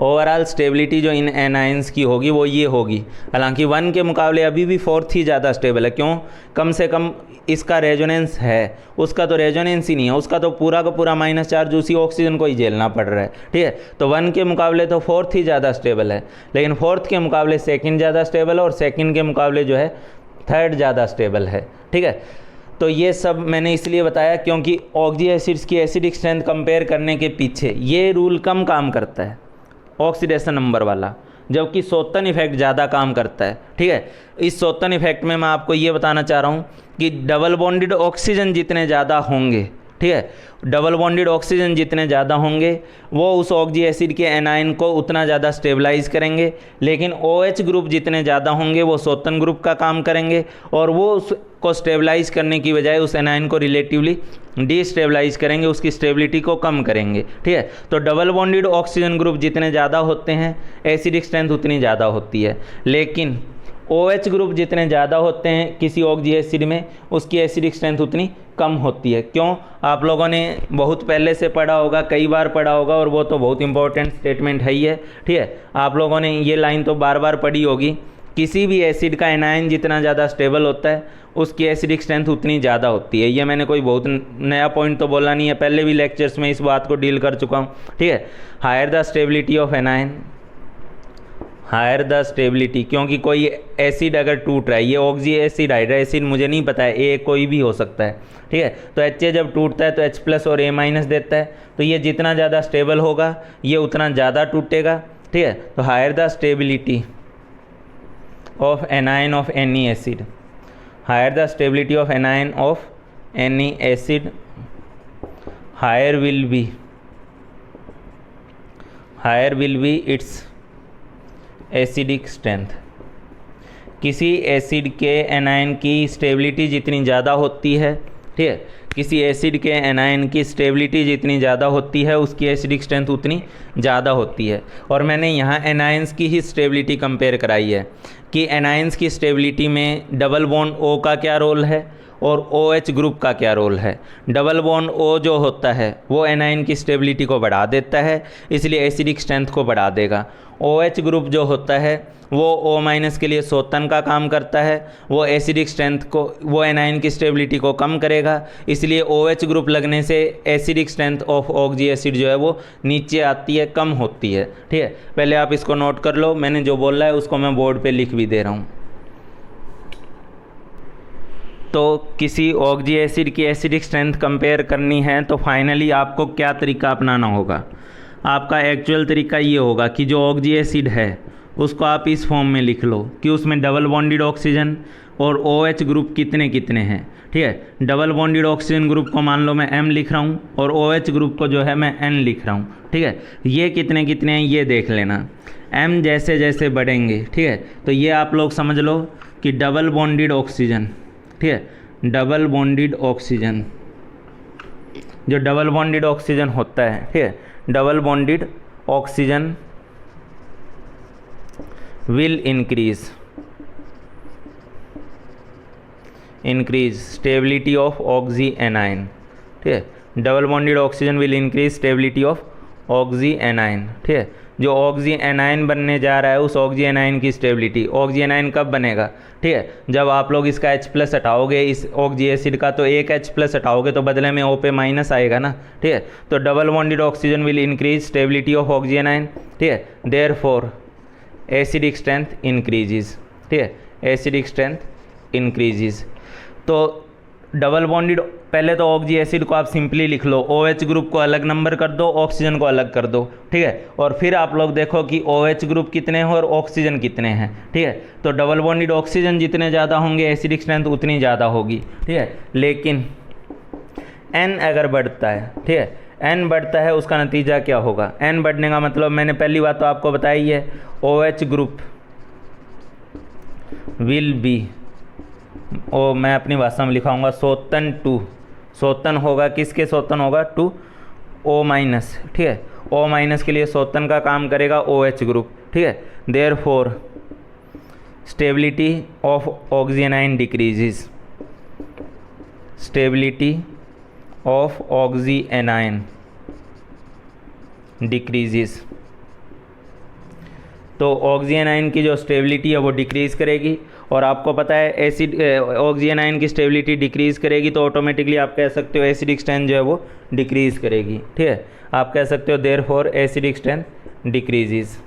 ओवरऑल स्टेबिलिटी जो इन एनायंस की होगी वो ये होगी। हालांकि 1 के मुकाबले अभी भी 4th ही ज़्यादा स्टेबल है। क्यों? कम से कम इसका रेजोनेंस है, उसका तो रेजोनेंस ही नहीं है, उसका तो पूरा का पूरा माइनस चार्ज उसी ऑक्सीजन को ही झेलना पड़ रहा है। ठीक है, तो 1 के मुकाबले तो 4th ही ज़्यादा स्टेबल है, लेकिन 4th के मुकाबले 2nd ज़्यादा स्टेबल है और 2nd के मुकाबले जो है 3rd ज़्यादा स्टेबल है। ठीक है, तो ये सब मैंने इसलिए बताया क्योंकि ऑक्सी एसिड्स की एसिडिक स्ट्रेंथ कंपेयर करने के पीछे ये रूल कम काम करता है, ऑक्सीडेशन नंबर वाला, जबकि सोतन इफेक्ट ज़्यादा काम करता है। ठीक है, इस सोतन इफेक्ट में मैं आपको ये बताना चाह रहा हूँ कि डबल बॉन्डेड ऑक्सीजन जितने ज़्यादा होंगे, ठीक है, डबल बॉन्डेड ऑक्सीजन जितने ज़्यादा होंगे वो उस ऑक्सी एसिड के एनायन को उतना ज़्यादा स्टेबलाइज करेंगे, लेकिन OH ग्रुप जितने ज़्यादा होंगे वो सोतन ग्रुप का काम करेंगे और वो उसको स्टेबलाइज करने की बजाय उस एनायन को रिलेटिवली डिस्टेबलाइज करेंगे, उसकी स्टेबिलिटी को कम करेंगे। ठीक है, तो डबल बॉन्डेड ऑक्सीजन ग्रुप जितने ज़्यादा होते हैं एसिडिक स्ट्रेंथ उतनी ज़्यादा होती है, लेकिन OH ग्रुप जितने ज़्यादा होते हैं किसी ऑक्सी एसिड में उसकी एसिडिक स्ट्रेंथ उतनी कम होती है। क्यों? आप लोगों ने बहुत पहले से पढ़ा होगा, कई बार पढ़ा होगा, और वो तो बहुत इंपॉर्टेंट स्टेटमेंट है ही है। ठीक है, आप लोगों ने ये लाइन तो बार बार पढ़ी होगी, किसी भी एसिड का एनायन जितना ज़्यादा स्टेबल होता है उसकी एसिडिक स्ट्रेंथ उतनी ज़्यादा होती है। ये मैंने कोई बहुत नया पॉइंट तो बोला नहीं है, पहले भी लेक्चर्स में इस बात को डील कर चुका हूँ। ठीक है, higher the stability of anion, higher the stability, क्योंकि कोई एसिड अगर टूट रहा है, ये ऑक्सी एसिड हाइड्रा एसिड मुझे नहीं पता है, ए कोई भी हो सकता है। ठीक है, तो HA जब टूटता है तो H+ और A- देता है, तो ये जितना ज़्यादा स्टेबल होगा ये उतना ज़्यादा टूटेगा। ठीक है, तो higher the stability of anion of any acid, higher the stability of anion of any acid, higher will be its acidic strength. किसी एसिड के एनायन की स्टेबिलिटी जितनी ज़्यादा होती है, ठीक है, किसी एसिड के एनायन की स्टेबिलिटी जितनी ज़्यादा होती है उसकी एसिडिक स्ट्रेंथ उतनी ज़्यादा होती है। और मैंने यहाँ एनायंस की ही स्टेबिलिटी कंपेयर कराई है कि एनायंस की स्टेबिलिटी में डबल बॉन्ड O का क्या रोल है और OH ग्रुप का क्या रोल है। डबल बॉन्ड O जो होता है वो एनायन की स्टेबिलिटी को बढ़ा देता है, इसलिए एसिडिक स्ट्रेंथ को बढ़ा देगा। OH ग्रुप जो होता है वो O- के लिए सोतन का काम करता है, वो एसिडिक स्ट्रेंथ को, वो एनायन की स्टेबिलिटी को कम करेगा, इसलिए OH ग्रुप लगने से acidic strength of oxy acid जो है वो नीचे आती है, कम होती है। ठीक है, पहले आप इसको नोट कर लो, मैंने जो बोला है उसको मैं बोर्ड पे लिख भी दे रहा हूँ। तो किसी ऑक्सी एसिड की एसिडिक स्ट्रेंथ कंपेयर करनी है तो फाइनली आपको क्या तरीका अपनाना होगा? आपका एक्चुअल तरीका ये होगा कि जो ऑक्सी एसिड है उसको आप इस फॉर्म में लिख लो कि उसमें डबल बॉन्डेड ऑक्सीजन और OH ग्रुप कितने कितने हैं। ठीक है, डबल बॉन्डेड ऑक्सीजन ग्रुप को मान लो मैं M लिख रहा हूँ और OH ग्रुप को जो है मैं N लिख रहा हूँ। ठीक है, ये कितने कितने हैं ये देख लेना। M जैसे जैसे बढ़ेंगे, ठीक है, तो ये आप लोग समझ लो कि डबल बॉन्डेड ऑक्सीजन, ठीक है, डबल बॉन्डेड ऑक्सीजन, जो डबल बॉन्डेड ऑक्सीजन होता है, ठीक है, double bonded oxygen will increase stability of oxy anion। ठीक है, double bonded oxygen will increase stability of oxy anion. ठीक है, जो ऑक्सी एनायन बनने जा रहा है उस ऑक्सी एनायन की स्टेबिलिटी, ऑक्सी एनायन कब बनेगा? ठीक है, जब आप लोग इसका H+ हटाओगे इस ऑक्सी एसिड का, तो एक H+ हटाओगे तो बदले में O पे माइनस आएगा ना। ठीक है, तो double bonded oxygen will increase stability of oxy anion. ठीक है, देयरफॉर एसिडिक स्ट्रेंथ इंक्रीजेज। ठीक है, एसिडिक स्ट्रेंथ इंक्रीजेज। तो डबल बॉन्डेड, पहले तो ऑक्सी एसिड को आप सिंपली लिख लो, OH ग्रुप को अलग नंबर कर दो, ऑक्सीजन को अलग कर दो। ठीक है, और फिर आप लोग देखो कि OH ग्रुप कितने हैं और ऑक्सीजन कितने हैं। ठीक है, तो डबल बॉन्डेड ऑक्सीजन जितने ज़्यादा होंगे एसिडिक स्ट्रेंथ उतनी ज़्यादा होगी। ठीक है, लेकिन N अगर बढ़ता है, ठीक है, N बढ़ता है उसका नतीजा क्या होगा? N बढ़ने का मतलब मैंने पहली बात तो आपको बताई है, OH ग्रुप विल बी, मैं अपनी भाषा में लिखाऊंगा, सोतन 2 सोतन होगा, किसके सोतन होगा, टू O माइनस, ठीक है। O माइनस के लिए सोतन का काम करेगा OH ग्रुप, ठीक है। Therefore stability of oxygen ion decreases, stability of oxygen ion decreases. तो ऑक्सीजन आयन की जो स्टेबिलिटी है वो डिक्रीज़ करेगी, और आपको पता है एसिड ऑक्सीजन आयन की स्टेबिलिटी डिक्रीज़ करेगी तो ऑटोमेटिकली आप कह सकते हो एसिडिक स्ट्रेंथ जो है वो डिक्रीज़ करेगी, ठीक है। आप कह सकते हो देयरफॉर एसिडिक स्ट्रेंथ डिक्रीजेस।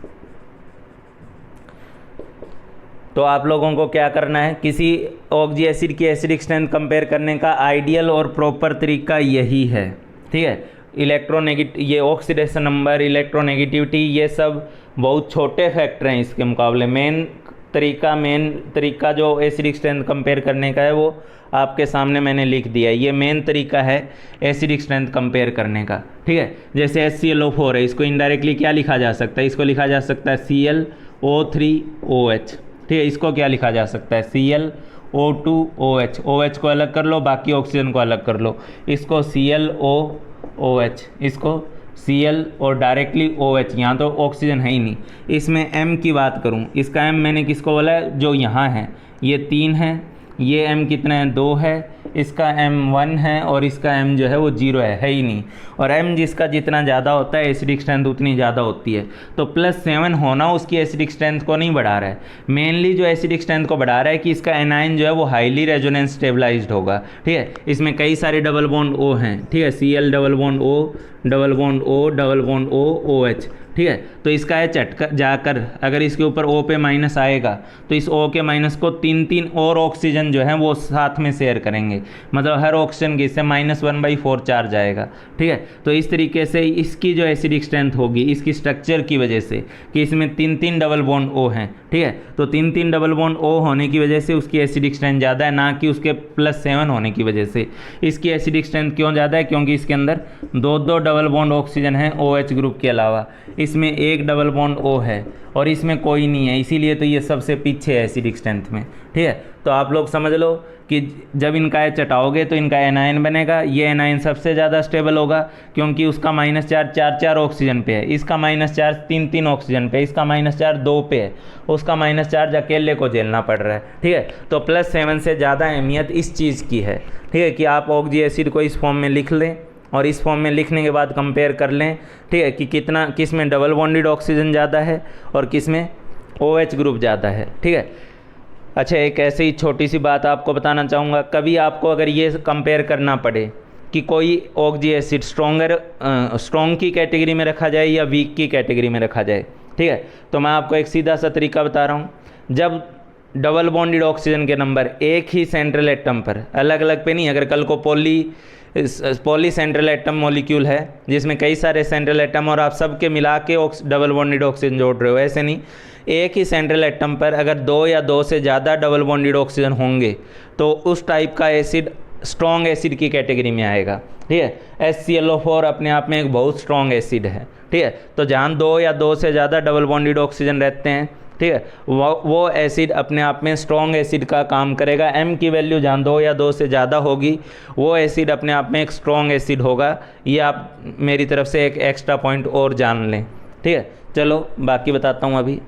तो आप लोगों को क्या करना है, किसी ऑक्सी एसिड की एसिडिक स्ट्रेंथ कंपेयर करने का आइडियल और प्रॉपर तरीका यही है, ठीक है। ये ऑक्सीडेशन नंबर, इलेक्ट्रोनेगेटिविटी, ये सब बहुत छोटे फैक्टर हैं इसके मुकाबले। मेन तरीका जो एसिडिक स्ट्रेंथ कंपेयर करने का है वो आपके सामने मैंने लिख दिया है। ये मेन तरीका है एसिडिक स्ट्रेंथ कंपेयर करने का, ठीक है। जैसे HClO4 है, इसको इनडायरेक्टली क्या लिखा जा सकता है, इसको लिखा जा सकता है ClO3OH, ठीक है। इसको क्या लिखा जा सकता है, ClO2OH। OH को अलग कर लो, बाकी ऑक्सीजन को अलग कर लो, इसको ClOOH, इसको Cl और डायरेक्टली OH। यहाँ तो ऑक्सीजन है ही नहीं। इसमें M की बात करूँ, इसका M मैंने किसको बोला है, जो यहाँ है ये 3 है, ये M कितना है, 2 है, इसका M 1 है, और इसका M जो है वो 0 है ही नहीं। और M जिसका जितना ज़्यादा होता है एसिडिक स्ट्रेंथ उतनी ज़्यादा होती है। तो +7 होना उसकी एसिडिक स्ट्रेंथ को नहीं बढ़ा रहा है, मेनली जो एसिडिक स्ट्रेंथ को बढ़ा रहा है कि इसका एनाइन जो है वो हाईली रेजोनेंस स्टेबलाइज्ड होगा, ठीक है। इसमें कई सारे डबल बॉन्ड O हैं, ठीक है। Cl double bond O, double bond O, double bond O, OH, ठीक है। तो इसका है चटका जाकर अगर इसके ऊपर O पे माइनस आएगा तो इस O के माइनस को 3 और ऑक्सीजन जो है वो साथ में शेयर करेंगे, मतलब हर ऑक्सीजन की इससे -1/4 चार्ज आएगा, ठीक है। तो इस तरीके से इसकी जो एसिडिक स्ट्रेंथ होगी इसकी स्ट्रक्चर की वजह से कि इसमें 3 डबल बॉन्ड O हैं, ठीक है। तो 3 डबल बॉन्ड O होने की वजह से उसकी एसिडिक स्ट्रेंथ ज़्यादा है, ना कि उसके +7 होने की वजह से। इसकी एसिडिक स्ट्रेंथ क्यों ज़्यादा है, क्योंकि इसके अंदर 2 डबल बॉन्ड ऑक्सीजन है OH ग्रुप के अलावा, इसमें 1 डबल बॉन्ड O है और इसमें कोई नहीं है, इसीलिए तो ये सबसे पीछे है एसिडिक स्ट्रेंथ में, ठीक है। तो आप लोग समझ लो कि जब इनका चटाओगे तो इनका एनायन बनेगा। ये एनायन सबसे ज़्यादा स्टेबल होगा क्योंकि उसका -4 4 ऑक्सीजन पे है, इसका -4 3 ऑक्सीजन पे, इसका -4 2 पे है, उसका -4 अकेले को झेलना पड़ रहा है, ठीक है। तो +7 से ज़्यादा अहमियत इस चीज़ की है, ठीक है, कि आप ऑक्सी एसिड को इस फॉर्म में लिख लें और इस फॉर्म में लिखने के बाद कंपेयर कर लें, ठीक है, कि किस में डबल बॉन्डेड ऑक्सीजन ज़्यादा है और किस में OH ग्रुप ज़्यादा है, ठीक है। अच्छा, एक ऐसे ही छोटी सी बात आपको बताना चाहूँगा, कभी आपको अगर ये कंपेयर करना पड़े कि कोई ऑक्सी एसिड स्ट्रॉन्ग की कैटेगरी में रखा जाए या वीक की कैटेगरी में रखा जाए, ठीक है, तो मैं आपको एक सीधा सा तरीका बता रहा हूँ। जब डबल बॉन्डेड ऑक्सीजन के नंबर एक ही सेंट्रल एटम पर, अलग अलग पे नहीं, अगर कल को पॉली सेंट्रल एटम मॉलिक्यूल है जिसमें कई सारे सेंट्रल एटम और आप सबके मिला के डबल बॉन्डेड ऑक्सीजन जोड़ रहे हो, ऐसे नहीं, एक ही सेंट्रल एटम पर अगर 2 या 2 से ज़्यादा डबल बॉन्डेड ऑक्सीजन होंगे तो उस टाइप का एसिड स्ट्रॉन्ग एसिड की कैटेगरी में आएगा, ठीक है। HClO4 अपने आप में एक बहुत स्ट्रॉन्ग एसिड है, ठीक है। तो जहाँ 2 या 2 से ज़्यादा डबल बॉन्डेड ऑक्सीजन रहते हैं, ठीक है, वो एसिड अपने आप में स्ट्रॉन्ग एसिड का काम करेगा। M की वैल्यू जहाँ 2 या 2 से ज़्यादा होगी वो एसिड अपने आप में एक स्ट्रॉन्ग एसिड होगा। ये आप मेरी तरफ से एक एक्स्ट्रा पॉइंट और जान लें, ठीक है। चलो बाकी बताता हूँ। अभी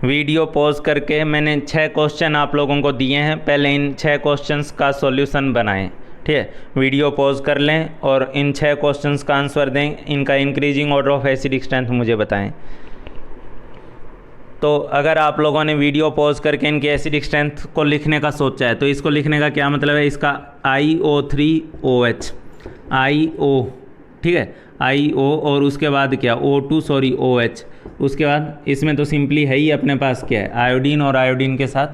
वीडियो पॉज करके मैंने 6 क्वेश्चन आप लोगों को दिए हैं, पहले इन 6 क्वेश्चंस का सॉल्यूशन बनाएं, ठीक है। वीडियो पॉज कर लें और इन 6 क्वेश्चंस का आंसर दें, इनका increasing order of acidic strength मुझे बताएं। तो अगर आप लोगों ने वीडियो पॉज करके इनके एसिडिक स्ट्रेंथ को लिखने का सोचा है तो इसको लिखने का क्या मतलब है, इसका IO3OH, IO, ठीक है, IO, और उसके बाद क्या OH, उसके बाद इसमें तो सिंपली है ही अपने पास क्या है, आयोडीन, और आयोडीन के साथ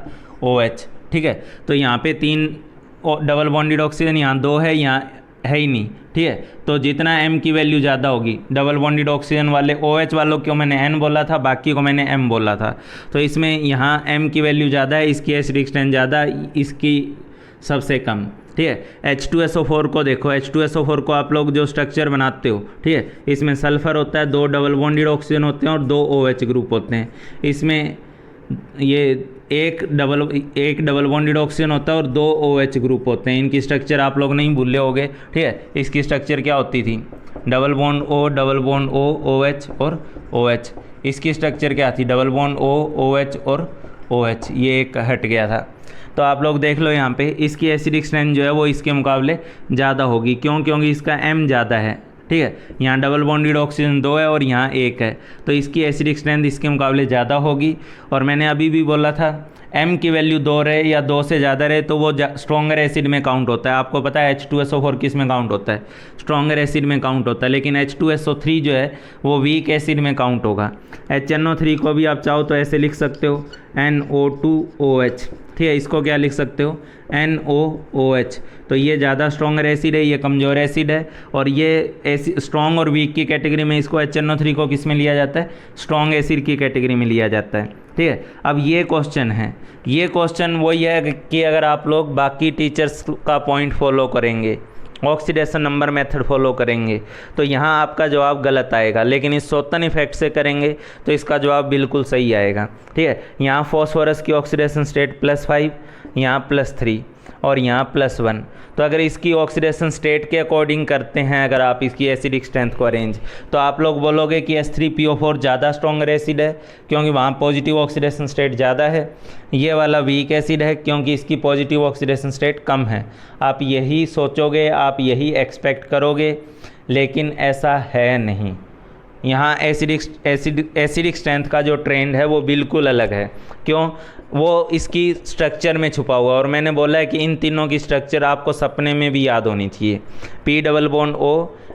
OH, ठीक है। तो यहाँ पे 3 डबल बॉन्डेड ऑक्सीजन, यहाँ 2 है, यहाँ है ही नहीं, ठीक है। तो जितना M की वैल्यू ज़्यादा होगी, डबल बॉन्डेड ऑक्सीजन वाले OH वालों को मैंने N बोला था, बाकी को मैंने M बोला था, तो इसमें यहाँ M की वैल्यू ज़्यादा है, इसकी एसिडिक स्ट्रेंथ ज़्यादा, इसकी सबसे कम, ठीक है। H2SO4 को देखो, H2SO4 को आप लोग जो स्ट्रक्चर बनाते हो, ठीक है, इसमें सल्फ़र होता है, 2 डबल बॉन्डेड ऑक्सीजन होते हैं और 2 OH ग्रुप होते हैं। इसमें ये एक डबल बॉन्डेड ऑक्सीजन होता है और 2 OH ग्रुप होते हैं। इनकी स्ट्रक्चर आप लोग नहीं भूले होगे, ठीक है। इसकी स्ट्रक्चर क्या होती थी, डबल बॉन्ड O OH और OH। इसकी स्ट्रक्चर क्या थी, डबल बॉन्ड O OH और OH। ये एक हट गया था। तो आप लोग देख लो यहाँ पे इसकी एसिडिक स्ट्रेंथ जो है वो इसके मुकाबले ज़्यादा होगी। क्यों? क्योंकि इसका M ज़्यादा है, ठीक है। यहाँ डबल बॉन्डेड ऑक्सीजन 2 है और यहाँ 1 है, तो इसकी एसिडिक स्ट्रेंथ इसके मुकाबले ज़्यादा होगी। और मैंने अभी भी बोला था M की वैल्यू 2 रहे या 2 से ज़्यादा रहे तो वो स्ट्रॉन्गर एसिड में काउंट होता है। आपको पता है H2SO4 किस में काउंट होता है, स्ट्रॉन्गर एसिड में काउंट होता है। लेकिन H2SO3 जो है वो वीक एसिड में काउंट होगा। HNO3 को भी आप चाहो तो ऐसे लिख सकते हो NO2OH, ठीक है। इसको क्या लिख सकते हो, NOOH। तो ये ज़्यादा स्ट्रॉन्गर एसिड है, ये कमज़ोर एसिड है। और ये स्ट्रॉन्ग और वीक की कैटेगरी में इसको HNO3 को किस में लिया जाता है, स्ट्रॉन्ग एसिड की कैटेगरी में लिया जाता है, ठीक है। अब ये क्वेश्चन है, ये क्वेश्चन वही है कि अगर आप लोग बाकी टीचर्स का पॉइंट फॉलो करेंगे, ऑक्सीडेशन नंबर मेथड फॉलो करेंगे, तो यहाँ आपका जवाब गलत आएगा। लेकिन इस सोतन इफेक्ट से करेंगे तो इसका जवाब बिल्कुल सही आएगा, ठीक है। यहाँ फॉस्फोरस की ऑक्सीडेशन स्टेट +5, यहाँ +3 और यहाँ +1। तो अगर इसकी ऑक्सीडेशन स्टेट के अकॉर्डिंग करते हैं, अगर आप इसकी एसिडिक स्ट्रेंथ को अरेंज, तो आप लोग बोलोगे कि H3PO4 ज़्यादा स्ट्रॉन्गर एसिड है क्योंकि वहाँ पॉजिटिव ऑक्सीडेशन स्टेट ज़्यादा है। ये वाला वीक एसिड है क्योंकि इसकी पॉजिटिव ऑक्सीडेशन स्टेट कम है। आप यही सोचोगे, आप यही एक्सपेक्ट करोगे, लेकिन ऐसा है नहीं। यहाँ एसिडिक स्ट्रेंथ का जो ट्रेंड है वो बिल्कुल अलग है। क्यों? वो इसकी स्ट्रक्चर में छुपा हुआ। और मैंने बोला है कि इन तीनों की स्ट्रक्चर आपको सपने में भी याद होनी चाहिए। P double bond O,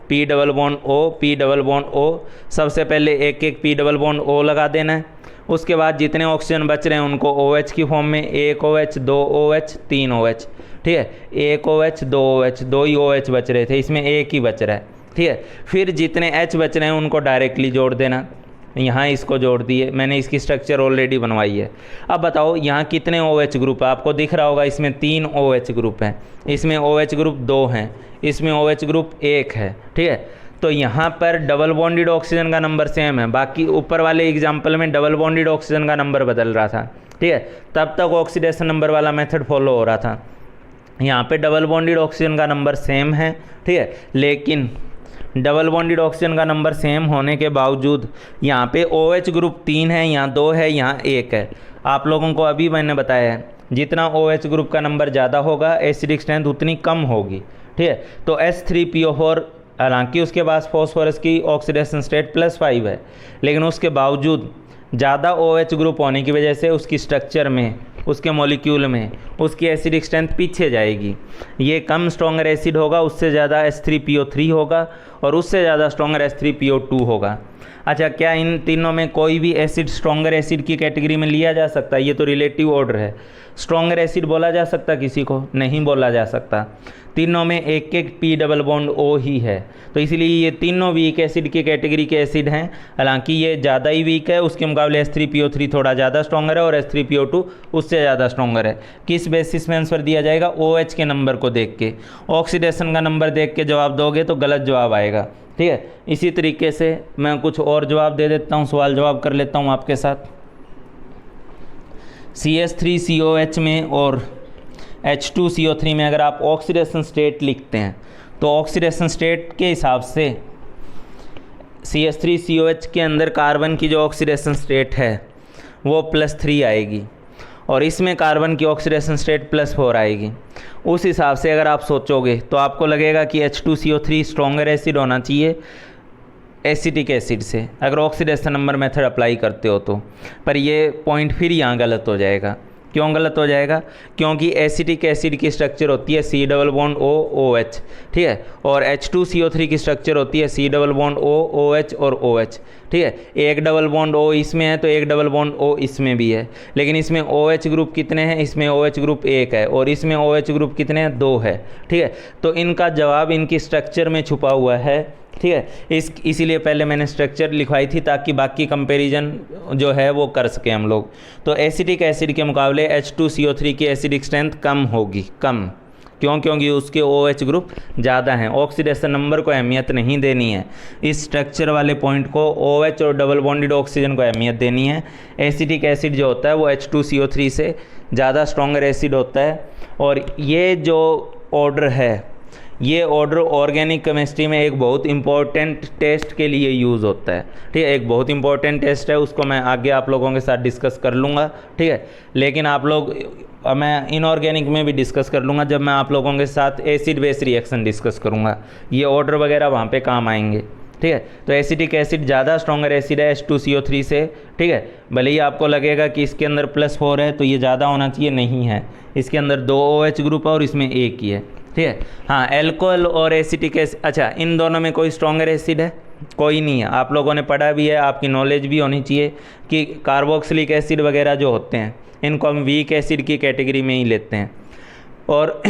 P double bond O, P double bond O। सबसे पहले एक P डबल बॉन्ड O लगा देना है। उसके बाद जितने ऑक्सीजन बच रहे हैं उनको OH की फॉर्म में 1 OH 2 OH 3 OH, ठीक है। 1 OH 2 OH, 2 ही OH बच रहे थे, इसमें 1 ही बच रहा है, ठीक है। फिर जितने H बच रहे हैं उनको डायरेक्टली जोड़ देना। यहाँ इसको जोड़ दिए, मैंने इसकी स्ट्रक्चर ऑलरेडी बनवाई है। अब बताओ यहाँ कितने OH ग्रुप है, आपको दिख रहा होगा इसमें 3 OH ग्रुप हैं, इसमें OH ग्रुप 2 हैं, इसमें OH ग्रुप 1 है, ठीक है। तो यहाँ पर डबल बॉन्डेड ऑक्सीजन का नंबर सेम है। बाकी ऊपर वाले एग्जाम्पल में डबल बॉन्डेड ऑक्सीजन का नंबर बदल रहा था, ठीक है। तब तक ऑक्सीडेशन नंबर वाला मेथड फॉलो हो रहा था। यहाँ पे डबल बॉन्डेड ऑक्सीजन का नंबर सेम है, ठीक है। लेकिन डबल बॉन्डेड ऑक्सीजन का नंबर सेम होने के बावजूद यहाँ पे OH ग्रुप 3 है, यहाँ 2 है, यहाँ 1 है। आप लोगों को अभी मैंने बताया है जितना OH ग्रुप का नंबर ज़्यादा होगा एसिडिक स्ट्रेंथ उतनी कम होगी, ठीक है। तो H3PO4 हालांकि उसके पास फॉस्फोरस की ऑक्सीडेशन स्टेट +5 है, लेकिन उसके बावजूद ज़्यादा OH ग्रुप होने की वजह से उसकी स्ट्रक्चर में, उसके मॉलिक्यूल में उसकी एसिडिक स्ट्रेंथ पीछे जाएगी। ये कम स्ट्रॉन्गर एसिड होगा, उससे ज़्यादा H3PO3 होगा और उससे ज़्यादा स्ट्रॉन्गर H3PO2 होगा। अच्छा, क्या इन तीनों में कोई भी एसिड स्ट्रॉन्गर एसिड की कैटेगरी में लिया जा सकता है? ये तो रिलेटिव ऑर्डर है। स्ट्रॉन्गर एसिड बोला जा सकता किसी को? नहीं बोला जा सकता। तीनों में एक P डबल बॉन्ड O ही है, तो इसीलिए ये तीनों वीक एसिड की कैटेगरी के एसिड हैं। हालांकि ये ज़्यादा ही वीक है, उसके मुकाबले H3PO3 थोड़ा ज़्यादा स्ट्रॉन्गर है और H3PO2 उससे ज़्यादा स्ट्रॉन्गर है। किस बेसिस में आंसर दिया जाएगा? OH के नंबर को देख के। ऑक्सीडेशन का नंबर देख के जवाब दोगे तो गलत जवाब आएगा, ठीक है। इसी तरीके से मैं कुछ और जवाब दे देता हूँ, सवाल जवाब कर लेता हूँ आपके साथ। CH3COH में और H2CO3 में अगर आप ऑक्सीडेशन स्टेट लिखते हैं तो ऑक्सीडेशन स्टेट के हिसाब से CH3COH के अंदर कार्बन की जो ऑक्सीडेशन स्टेट है वो +3 आएगी और इसमें कार्बन की ऑक्सीडेशन स्टेट +4 आएगी। उस हिसाब से अगर आप सोचोगे तो आपको लगेगा कि H2CO3 स्ट्रॉन्गर एसिड होना चाहिए एसिटिक एसिड से, अगर ऑक्सीडेशन नंबर मेथड अप्लाई करते हो तो। पर ये पॉइंट फिर यहाँ गलत हो जाएगा। क्यों गलत हो जाएगा? क्योंकि एसिटिक एसिड की स्ट्रक्चर होती है C double bond O OH, ठीक है, और H2CO3 की स्ट्रक्चर होती है C double bond O OH और OH, ठीक है। एक डबल बॉन्ड O इसमें है तो एक डबल बॉन्ड O इसमें भी है, लेकिन इसमें OH ग्रुप कितने हैं? इसमें OH ग्रुप 1 है और इसमें OH ग्रुप कितने हैं? 2 है, ठीक है। तो इनका जवाब इनकी स्ट्रक्चर में छुपा हुआ है, ठीक है। इसीलिए पहले मैंने स्ट्रक्चर लिखवाई थी ताकि बाकी कंपैरिजन जो है वो कर सके हम लोग। तो एसिटिक एसिड के मुकाबले H2CO3 की एसिडिक स्ट्रेंथ कम होगी, कम। क्यों? क्योंकि उसके OH ग्रुप ज़्यादा हैं। ऑक्सीडेशन नंबर को अहमियत नहीं देनी है, इस स्ट्रक्चर वाले पॉइंट को OH और डबल बॉन्डेड ऑक्सीजन को अहमियत देनी है। एसिटिक एसिड जो होता है वो H2CO3 से ज़्यादा स्ट्रॉन्गर एसिड होता है। और ये जो ऑर्डर है, ये ऑर्डर ऑर्गेनिक केमिस्ट्री में एक बहुत इंपॉर्टेंट टेस्ट के लिए यूज़ होता है। ठीक है, एक बहुत इंपॉर्टेंट टेस्ट है, उसको मैं आगे आप लोगों के साथ डिस्कस कर लूँगा। ठीक है, लेकिन आप लोग, मैं इनऑर्गेनिक में भी डिस्कस कर लूँगा जब मैं आप लोगों के साथ एसिड बेस रिएक्शन डिस्कस करूँगा। ये ऑर्डर वगैरह वहाँ पे काम आएंगे। ठीक है, तो एसिटिक एसिड ज़्यादा स्ट्रॉन्गर एसिड है H2CO3 से। ठीक है, भले ही आपको लगेगा कि इसके अंदर +4 है तो ये ज़्यादा होना चाहिए, नहीं है। इसके अंदर 2 OH ग्रुप है और इसमें एक ही है। ठीक है, हाँ, एल्कोहल और एसिटिक एसिड, अच्छा, इन दोनों में कोई स्ट्रॉन्गर एसिड है? कोई नहीं है। आप लोगों ने पढ़ा भी है, आपकी नॉलेज भी होनी चाहिए कि कार्बोक्सिलिक एसिड वगैरह जो होते हैं इनको हम वीक एसिड की कैटेगरी में ही लेते हैं। और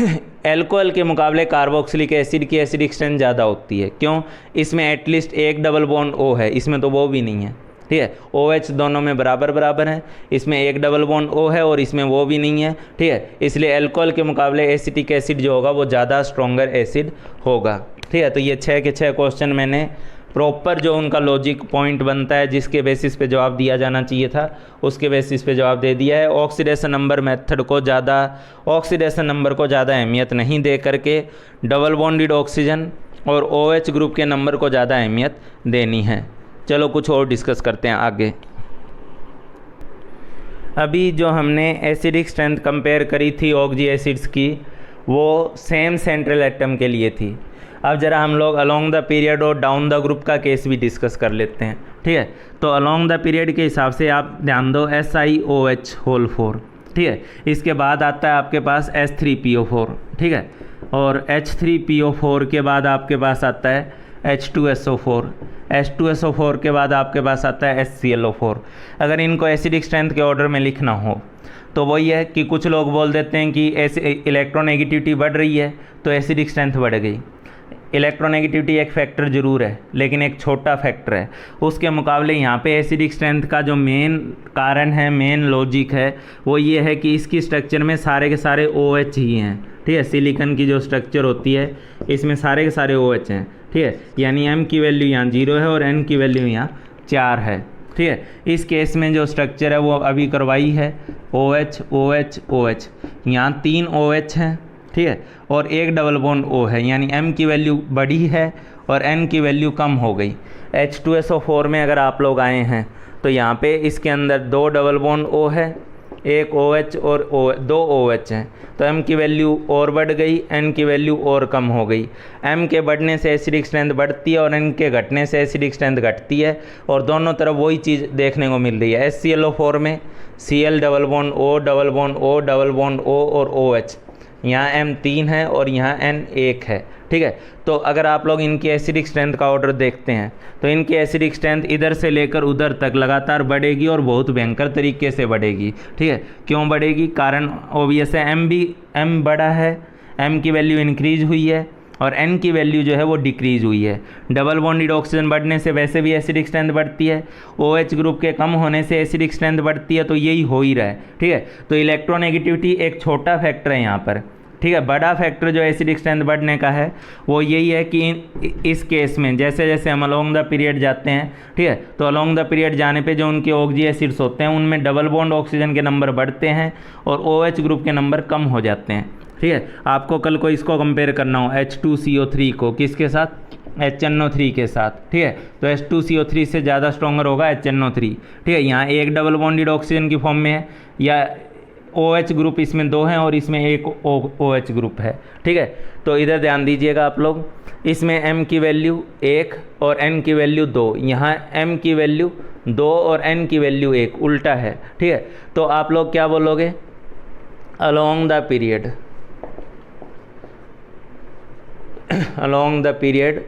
एल्कोहल के मुकाबले कार्बोक्सिलिक एसिड की एसिडिक स्ट्रेंथ ज़्यादा होती है। क्यों? इसमें एटलीस्ट एक डबल बॉन्ड O है, इसमें तो वो भी नहीं है। ठीक है, OH दोनों में बराबर बराबर है, इसमें एक डबल बॉन्ड O है और इसमें वो भी नहीं है। ठीक है, इसलिए एल्कोहल के मुकाबले एसिटिक एसिड जो होगा वो ज़्यादा स्ट्रॉन्गर एसिड होगा। ठीक है, तो ये 6 के 6 क्वेश्चन मैंने प्रॉपर जो उनका लॉजिक पॉइंट बनता है जिसके बेसिस पे जवाब दिया जाना चाहिए था उसके बेसिस पे जवाब दे दिया है। ऑक्सीडेशन नंबर मेथड को ज़्यादा, ऑक्सीडेशन नंबर को ज़्यादा अहमियत नहीं दे करके डबल बॉन्डेड ऑक्सीजन और OH ग्रुप के नंबर को ज़्यादा अहमियत देनी है। चलो कुछ और डिस्कस करते हैं आगे। अभी जो हमने एसिडिक स्ट्रेंथ कंपेयर करी थी ऑक्जी एसिड्स की, वो सेम सेंट्रल एटम के लिए थी। अब ज़रा हम लोग अलोंग द पीरियड और डाउन द ग्रुप का केस भी डिस्कस कर लेते हैं। ठीक है, तो अलोंग द पीरियड के हिसाब से आप ध्यान दो SiOH होल 4। ठीक है, इसके बाद आता है आपके पास H3PO4। ठीक है, और H3PO4 के बाद आपके पास आता है H2SO4। H2SO4 के बाद आपके पास आता है HClO4। अगर इनको एसिडिक स्ट्रेंथ के ऑर्डर में लिखना हो तो वही है कि कुछ लोग बोल देते हैं कि इलेक्ट्रोनेगेटिविटी बढ़ रही है तो एसिडिक स्ट्रेंथ बढ़ गई। इलेक्ट्रोनेगेटिविटी एक फैक्टर ज़रूर है, लेकिन एक छोटा फैक्टर है। उसके मुकाबले यहाँ पे एसिडिक स्ट्रेंथ का जो मेन कारण है, मेन लॉजिक है, वो ये है कि इसकी स्ट्रक्चर में सारे के सारे OH ही हैं। ठीक है, सिलिकॉन की जो स्ट्रक्चर होती है इसमें सारे के सारे OH हैं। ठीक है, यानी M की वैल्यू यहाँ 0 है और N की वैल्यू यहाँ 4 है। ठीक है, इस केस में जो स्ट्रक्चर है वो अभी करवाई है OH OH OH, यहाँ 3 OH हैं। ठीक है, और एक डबल बॉन्ड O है, यानी M की वैल्यू बढ़ी है और N की वैल्यू कम हो गई। H2SO4 में अगर आप लोग आए हैं तो यहाँ पे इसके अंदर 2 डबल बॉन्ड O है, एक OH और 2 OH हैं, तो M की वैल्यू और बढ़ गई, N की वैल्यू और कम हो गई। M के बढ़ने से एसिडिक स्ट्रेंथ बढ़ती है और N के घटने से एसिडिक स्ट्रेंथ घटती है, और दोनों तरफ वही चीज़ देखने को मिल रही है। HClO4 में Cl double bond O double bond O double bond O और OH, यहाँ M 3 है और यहाँ N 1 है। ठीक है, तो अगर आप लोग इनकी एसिडिक स्ट्रेंथ का ऑर्डर देखते हैं तो इनकी एसिडिक स्ट्रेंथ इधर से लेकर उधर तक लगातार बढ़ेगी और बहुत भयंकर तरीके से बढ़ेगी। ठीक है, क्यों बढ़ेगी? कारण ऑब्वियस है, M बड़ा है, M की वैल्यू इंक्रीज हुई है और N की वैल्यू जो है वो डिक्रीज हुई है। डबल बॉन्डेड ऑक्सीजन बढ़ने से वैसे भी एसिडिक स्ट्रेंथ बढ़ती है, OH ग्रुप के कम होने से एसिडिक स्ट्रेंथ बढ़ती है, तो यही हो ही रहा है। ठीक है, तो इलेक्ट्रोनेगेटिविटी एक छोटा फैक्टर है यहाँ पर। ठीक है, बड़ा फैक्टर जो एसिडिक स्ट्रेंथ बढ़ने का है वो यही है कि इस केस में जैसे जैसे हम अलोंग द पीरियड जाते हैं, ठीक है, तो अलोंग द पीरियड जाने पे जो उनके ऑक्जी एसिड्स होते हैं उनमें डबल बॉन्ड ऑक्सीजन के नंबर बढ़ते हैं और OH ग्रुप के नंबर कम हो जाते हैं। ठीक है, आपको कल को इसको कंपेयर करना हो H2CO3 को किसके साथ? HNO3 के साथ। ठीक है, तो H2CO3 से ज़्यादा स्ट्रॉन्गर होगा HNO3। ठीक है, यहाँ एक डबल बॉन्डेड ऑक्सीजन की फॉर्म में है, या OH ग्रुप इसमें 2 हैं और इसमें एक OH ग्रुप है। ठीक है, तो इधर ध्यान दीजिएगा आप लोग, इसमें M की वैल्यू 1 और N की वैल्यू 2, यहाँ M की वैल्यू 2 और N की वैल्यू 1, उल्टा है। ठीक है, तो आप लोग क्या बोलोगे? Along the period, along the period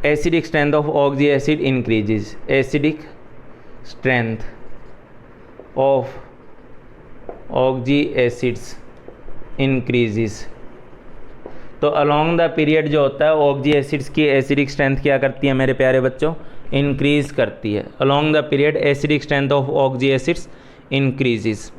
acidic strength of oxy acid increases, acidic strength of oxy acids increases. तो अलोंग द पीरियड जो होता है ऑक्जी एसिड्स की एसिडिक स्ट्रेंथ क्या करती है मेरे प्यारे बच्चों? इंक्रीज करती है। Along the period acidic strength of oxy acids increases.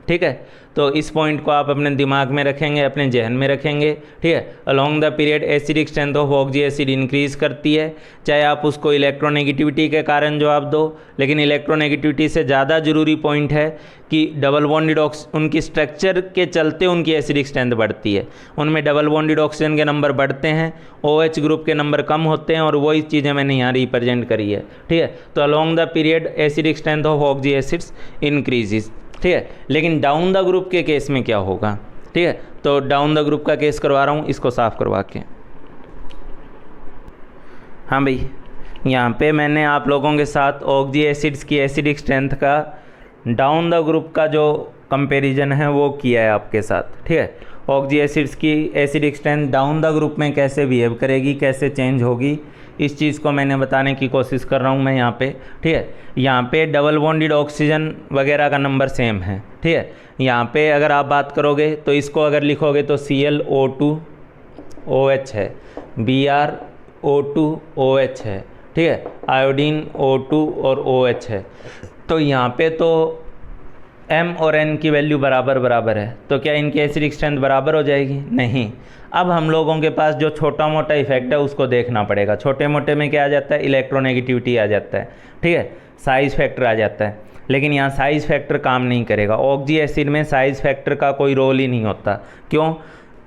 ठीक है। तो इस पॉइंट को आप अपने दिमाग में रखेंगे, अपने जहन में रखेंगे, ठीक है। Along the period acidic strength of oxy acid increase करती है, चाहे आप उसको इलेक्ट्रोनेगेटिविटी के कारण जवाब दो, लेकिन इलेक्ट्रोनेगेटिविटी से ज़्यादा ज़रूरी पॉइंट है कि डबल बॉन्डेड उनकी स्ट्रक्चर के चलते उनकी एसिडिक स्ट्रेंथ बढ़ती है। उनमें डबल बॉन्डेड ऑक्सीजन के नंबर बढ़ते हैं, OH ग्रुप के नंबर कम होते हैं, और वही चीज़ें मैंने यहाँ रिप्रेजेंट करी है, ठीक है। तो along the period acidic strength of oxy acids increases, ठीक है। लेकिन डाउन द ग्रुप के केस में क्या होगा, ठीक है। तो डाउन द ग्रुप का केस करवा रहा हूँ, इसको साफ करवा के। हाँ भाई, यहाँ पे मैंने आप लोगों के साथ ऑक्जी एसिड्स की एसिडिक स्ट्रेंथ का डाउन द ग्रुप का जो कंपैरिजन है वो किया है आपके साथ, ठीक है। ऑक्जी एसिड्स की acidic strength down the group में कैसे बिहेव करेगी, कैसे चेंज होगी, इस चीज़ को मैंने बताने की कोशिश कर रहा हूँ मैं यहाँ पे, ठीक है। यहाँ पे डबल बॉन्डेड ऑक्सीजन वगैरह का नंबर सेम है, ठीक है। यहाँ पे अगर आप बात करोगे तो इसको अगर लिखोगे तो ClO2OH है, BrO2OH है, ठीक है, आयोडीन O2 और OH है। तो यहाँ पे तो M और N की वैल्यू बराबर बराबर है, तो क्या इनकी एसिडिक स्ट्रेंथ बराबर हो जाएगी? नहीं। अब हम लोगों के पास जो छोटा मोटा इफेक्ट है उसको देखना पड़ेगा। छोटे मोटे में क्या आ जाता है? इलेक्ट्रोनेगेटिविटी आ जाता है, ठीक है, साइज़ फैक्टर आ जाता है। लेकिन यहाँ साइज़ फैक्टर काम नहीं करेगा। ऑक्जी एसिड में साइज़ फैक्टर का कोई रोल ही नहीं होता। क्यों?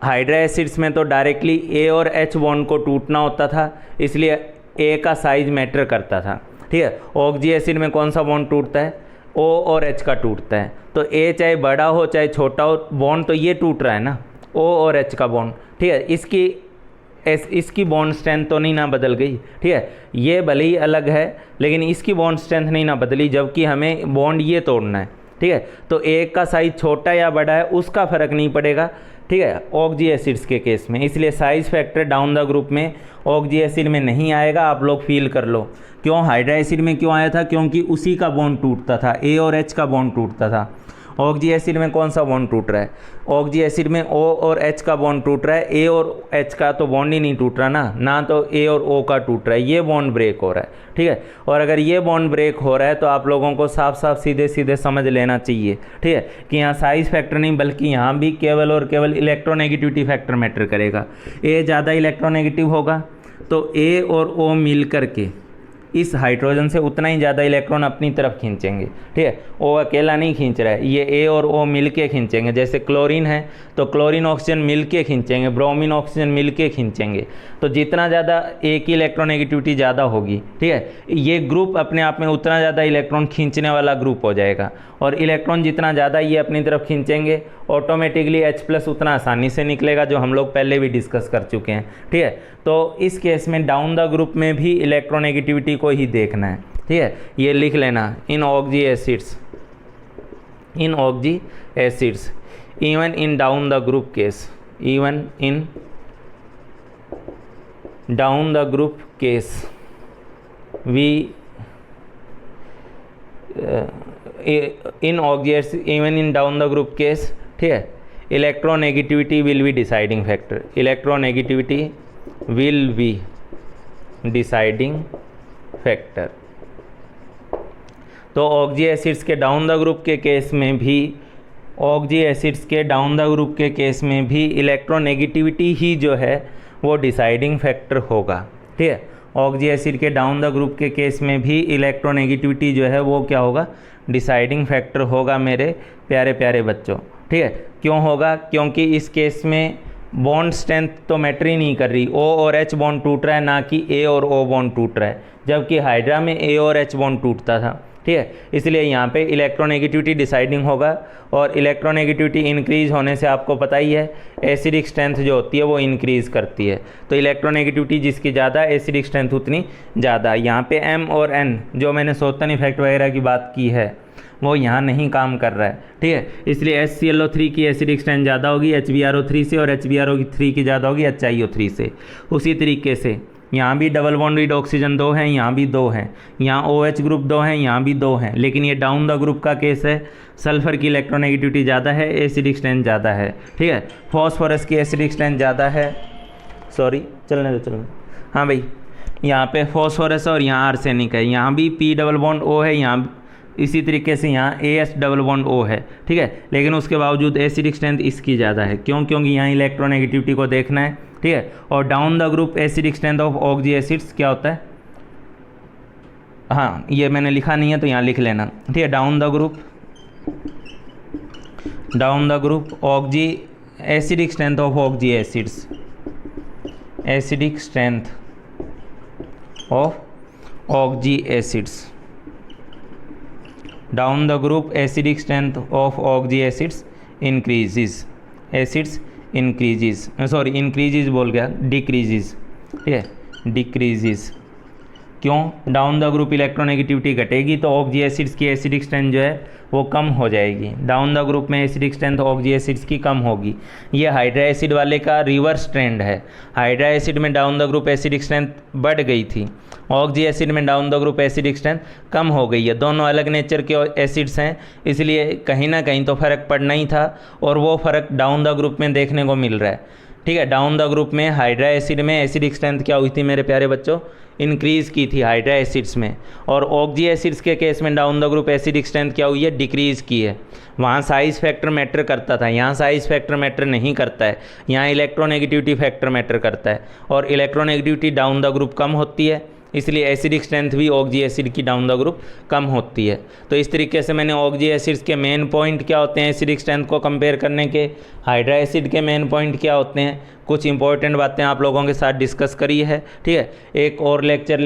हाइड्रा एसिड्स में तो डायरेक्टली A और H बॉन्ड को टूटना होता था, इसलिए A का साइज मैटर करता था, ठीक है। ऑक्जी एसिड में कौन सा बॉन्ड टूटता है? O और H का टूटता है। तो A चाहे बड़ा हो चाहे छोटा हो, बॉन्ड तो ये टूट रहा है ना, O और H का बॉन्ड, ठीक है। इसकी बॉन्ड स्ट्रेंथ तो नहीं ना बदल गई, ठीक है। ये भले ही अलग है लेकिन इसकी बॉन्ड स्ट्रेंथ नहीं ना बदली, जबकि हमें बॉन्ड ये तोड़ना है, ठीक है। तो एक का साइज छोटा या बड़ा है उसका फ़र्क नहीं पड़ेगा, ठीक है, ऑक्जी एसिड्स के केस में। इसलिए size factor down the group में ऑक्जी एसिड में नहीं आएगा। आप लोग फील कर लो क्यों हाइड्रा एसिड में क्यों आया था, क्योंकि उसी का बॉन्ड टूटता था, A और H का बॉन्ड टूटता था। ऑक्जी एसिड में कौन सा बॉन्ड टूट रहा है? ऑक्जी एसिड में O और H का बॉन्ड टूट रहा है। A और H का तो बॉन्ड ही नहीं टूट रहा ना तो A और O का टूट रहा है, ये बॉन्ड ब्रेक हो रहा है, ठीक है। और अगर ये बॉन्ड ब्रेक हो रहा है तो आप लोगों को साफ साफ सीधे सीधे समझ लेना चाहिए, ठीक है, कि यहाँ साइज फैक्टर नहीं बल्कि यहाँ भी केवल और केवल इलेक्ट्रोनेगेटिविटी फैक्टर मैटर करेगा। A ज़्यादा इलेक्ट्रोनेगेटिव होगा तो A और O मिल करके इस हाइड्रोजन से उतना ही ज़्यादा इलेक्ट्रॉन अपनी तरफ खींचेंगे, ठीक है। O अकेला नहीं खींच रहा है, ये A और O मिल के खींचेंगे। जैसे क्लोरीन है तो क्लोरीन ऑक्सीजन मिल के खींचेंगे, ब्रोमीन ऑक्सीजन मिल के खींचेंगे। तो जितना ज़्यादा A की इलेक्ट्रोनेगेटिविटी ज़्यादा होगी, ठीक है, ये ग्रुप अपने आप में उतना ज़्यादा इलेक्ट्रॉन खींचने वाला ग्रुप हो जाएगा। और इलेक्ट्रॉन जितना ज़्यादा ये अपनी तरफ खींचेंगे ऑटोमेटिकली H+ उतना आसानी से निकलेगा, जो हम लोग पहले भी डिस्कस कर चुके हैं, ठीक है। तो इस केस में डाउन द ग्रुप में भी इलेक्ट्रोनेगेटिविटी को ही देखना है, ठीक है। ये लिख लेना, in oxy acids even in down the group case, even in down the group case we in oxy acid even in down the group case, ठीक है, electronegativity will be deciding factor, electronegativity will be deciding factor. तो oxy acids के down the group के case में भी electronegativity ही जो है वो डिसाइडिंग फैक्टर होगा, ठीक है। ऑक्जी एसिड के डाउन द ग्रुप के केस में भी इलेक्ट्रोनेगेटिविटी जो है वो क्या होगा? डिसाइडिंग फैक्टर होगा मेरे प्यारे प्यारे बच्चों, ठीक है। क्यों होगा? क्योंकि इस केस में बॉन्ड स्ट्रेंथ तो मैटर ही नहीं कर रही, O और H बॉन्ड टूट रहा है ना कि A और O बॉन्ड टूट रहा है, जबकि हाइड्रा में A और H बॉन्ड टूटता था, ठीक है। इसलिए यहाँ पे इलेक्ट्रोनेगेटिविटी डिसाइडिंग होगा। और इलेक्ट्रोनेगेटिविटी इंक्रीज होने से आपको पता ही है एसिडिक स्ट्रेंथ जो होती है वो इंक्रीज़ करती है। तो इलेक्ट्रोनेगेटिविटी जिसकी ज़्यादा, एसिडिक स्ट्रेंथ उतनी ज़्यादा। यहाँ पे M और N जो मैंने सोतन इफेक्ट वगैरह की बात की है वो यहाँ नहीं काम कर रहा है, ठीक है। इसलिए HClO3 की एसिडिक स्ट्रेंथ ज़्यादा होगी HbRO3 से, और HbRO3 की ज़्यादा होगी HiO3 से। उसी तरीके से यहाँ भी डबल बॉन्डेड ऑक्सीजन 2 हैं, यहाँ भी 2 हैं, यहाँ OH ग्रुप 2 हैं, यहाँ भी 2 हैं। लेकिन ये डाउन द ग्रुप का केस है, सल्फ़र की इलेक्ट्रोनेगेटिविटी ज़्यादा है, एसिडिक स्ट्रेंथ ज़्यादा है, ठीक है। फॉस्फोरस की एसिडिक स्ट्रेंथ ज़्यादा है, चलने दो। हाँ भाई, यहाँ पे फॉस्फोरस और यहाँ आर्सेनिक है, यहाँ भी P डबल बॉन्ड O है, यहाँ इसी तरीके से यहाँ AS डबल बॉन्ड O है, ठीक है, लेकिन उसके बावजूद एसिडिक स्ट्रेंथ इसकी ज़्यादा है। क्यों? क्योंकि यहाँ इलेक्ट्रोनेगेटिविटी को देखना है, ठीक है। और down the group acidic strength of oxy acids क्या होता है, हाँ ये मैंने लिखा नहीं है तो यहाँ लिख लेना, ठीक है। Down the group oxy acidic strength of oxy acids, acidic strength of oxy acids, down the group acidic strength of oxy acids increases, acids increases, sorry increases बोल गया, डिक्रीजेस, ठीक है, डिक्रीजेस। क्यों? डाउन द ग्रुप इलेक्ट्रोनेगेटिविटी घटेगी तो oxy acids की acidic strength जो है वो कम हो जाएगी। डाउन द ग्रुप में एसिडिक स्ट्रेंथ ऑक्जी एसिड्स की कम होगी। ये हाइड्रा एसिड वाले का रिवर्स ट्रेंड है। हाइड्रा एसिड में down the group acidic strength बढ़ गई थी, ऑक्जी एसिड में down the group acidic strength कम हो गई है। दोनों अलग नेचर के एसिड्स हैं, इसलिए कहीं ना कहीं तो फ़र्क पड़ना ही था, और वो फ़र्क डाउन द ग्रुप में देखने को मिल रहा है, ठीक है। डाउन द ग्रुप में हाइड्रा एसिड में एसिडिक स्ट्रेंथ क्या हुई थी मेरे प्यारे बच्चों, इंक्रीज़ की थी हाइड्रा एसिड्स में, और ऑक्जी एसिड्स के केस में down the group acidic strength क्या हुई है, डिक्रीज़ की है। वहाँ साइज़ फैक्टर मैटर करता था, यहाँ साइज़ फैक्टर मैटर नहीं करता है, यहाँ इलेक्ट्रोनेगेटिविटी फैक्टर मैटर करता है, और इलेक्ट्रोनेगेटिविटी डाउन द ग्रुप कम होती है, इसलिए एसिडिक स्ट्रेंथ भी ऑक्जी एसिड की डाउन द ग्रुप कम होती है। तो इस तरीके से मैंने ऑक्जी एसिड्स के मेन पॉइंट क्या होते हैं एसिडिक स्ट्रेंथ को कंपेयर करने के, हाइड्रा एसिड के मेन पॉइंट क्या होते हैं, कुछ इंपॉर्टेंट बातें आप लोगों के साथ डिस्कस करी है, ठीक है। एक और लेक्चर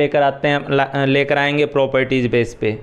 लेकर आएंगे प्रॉपर्टीज़ बेस पे।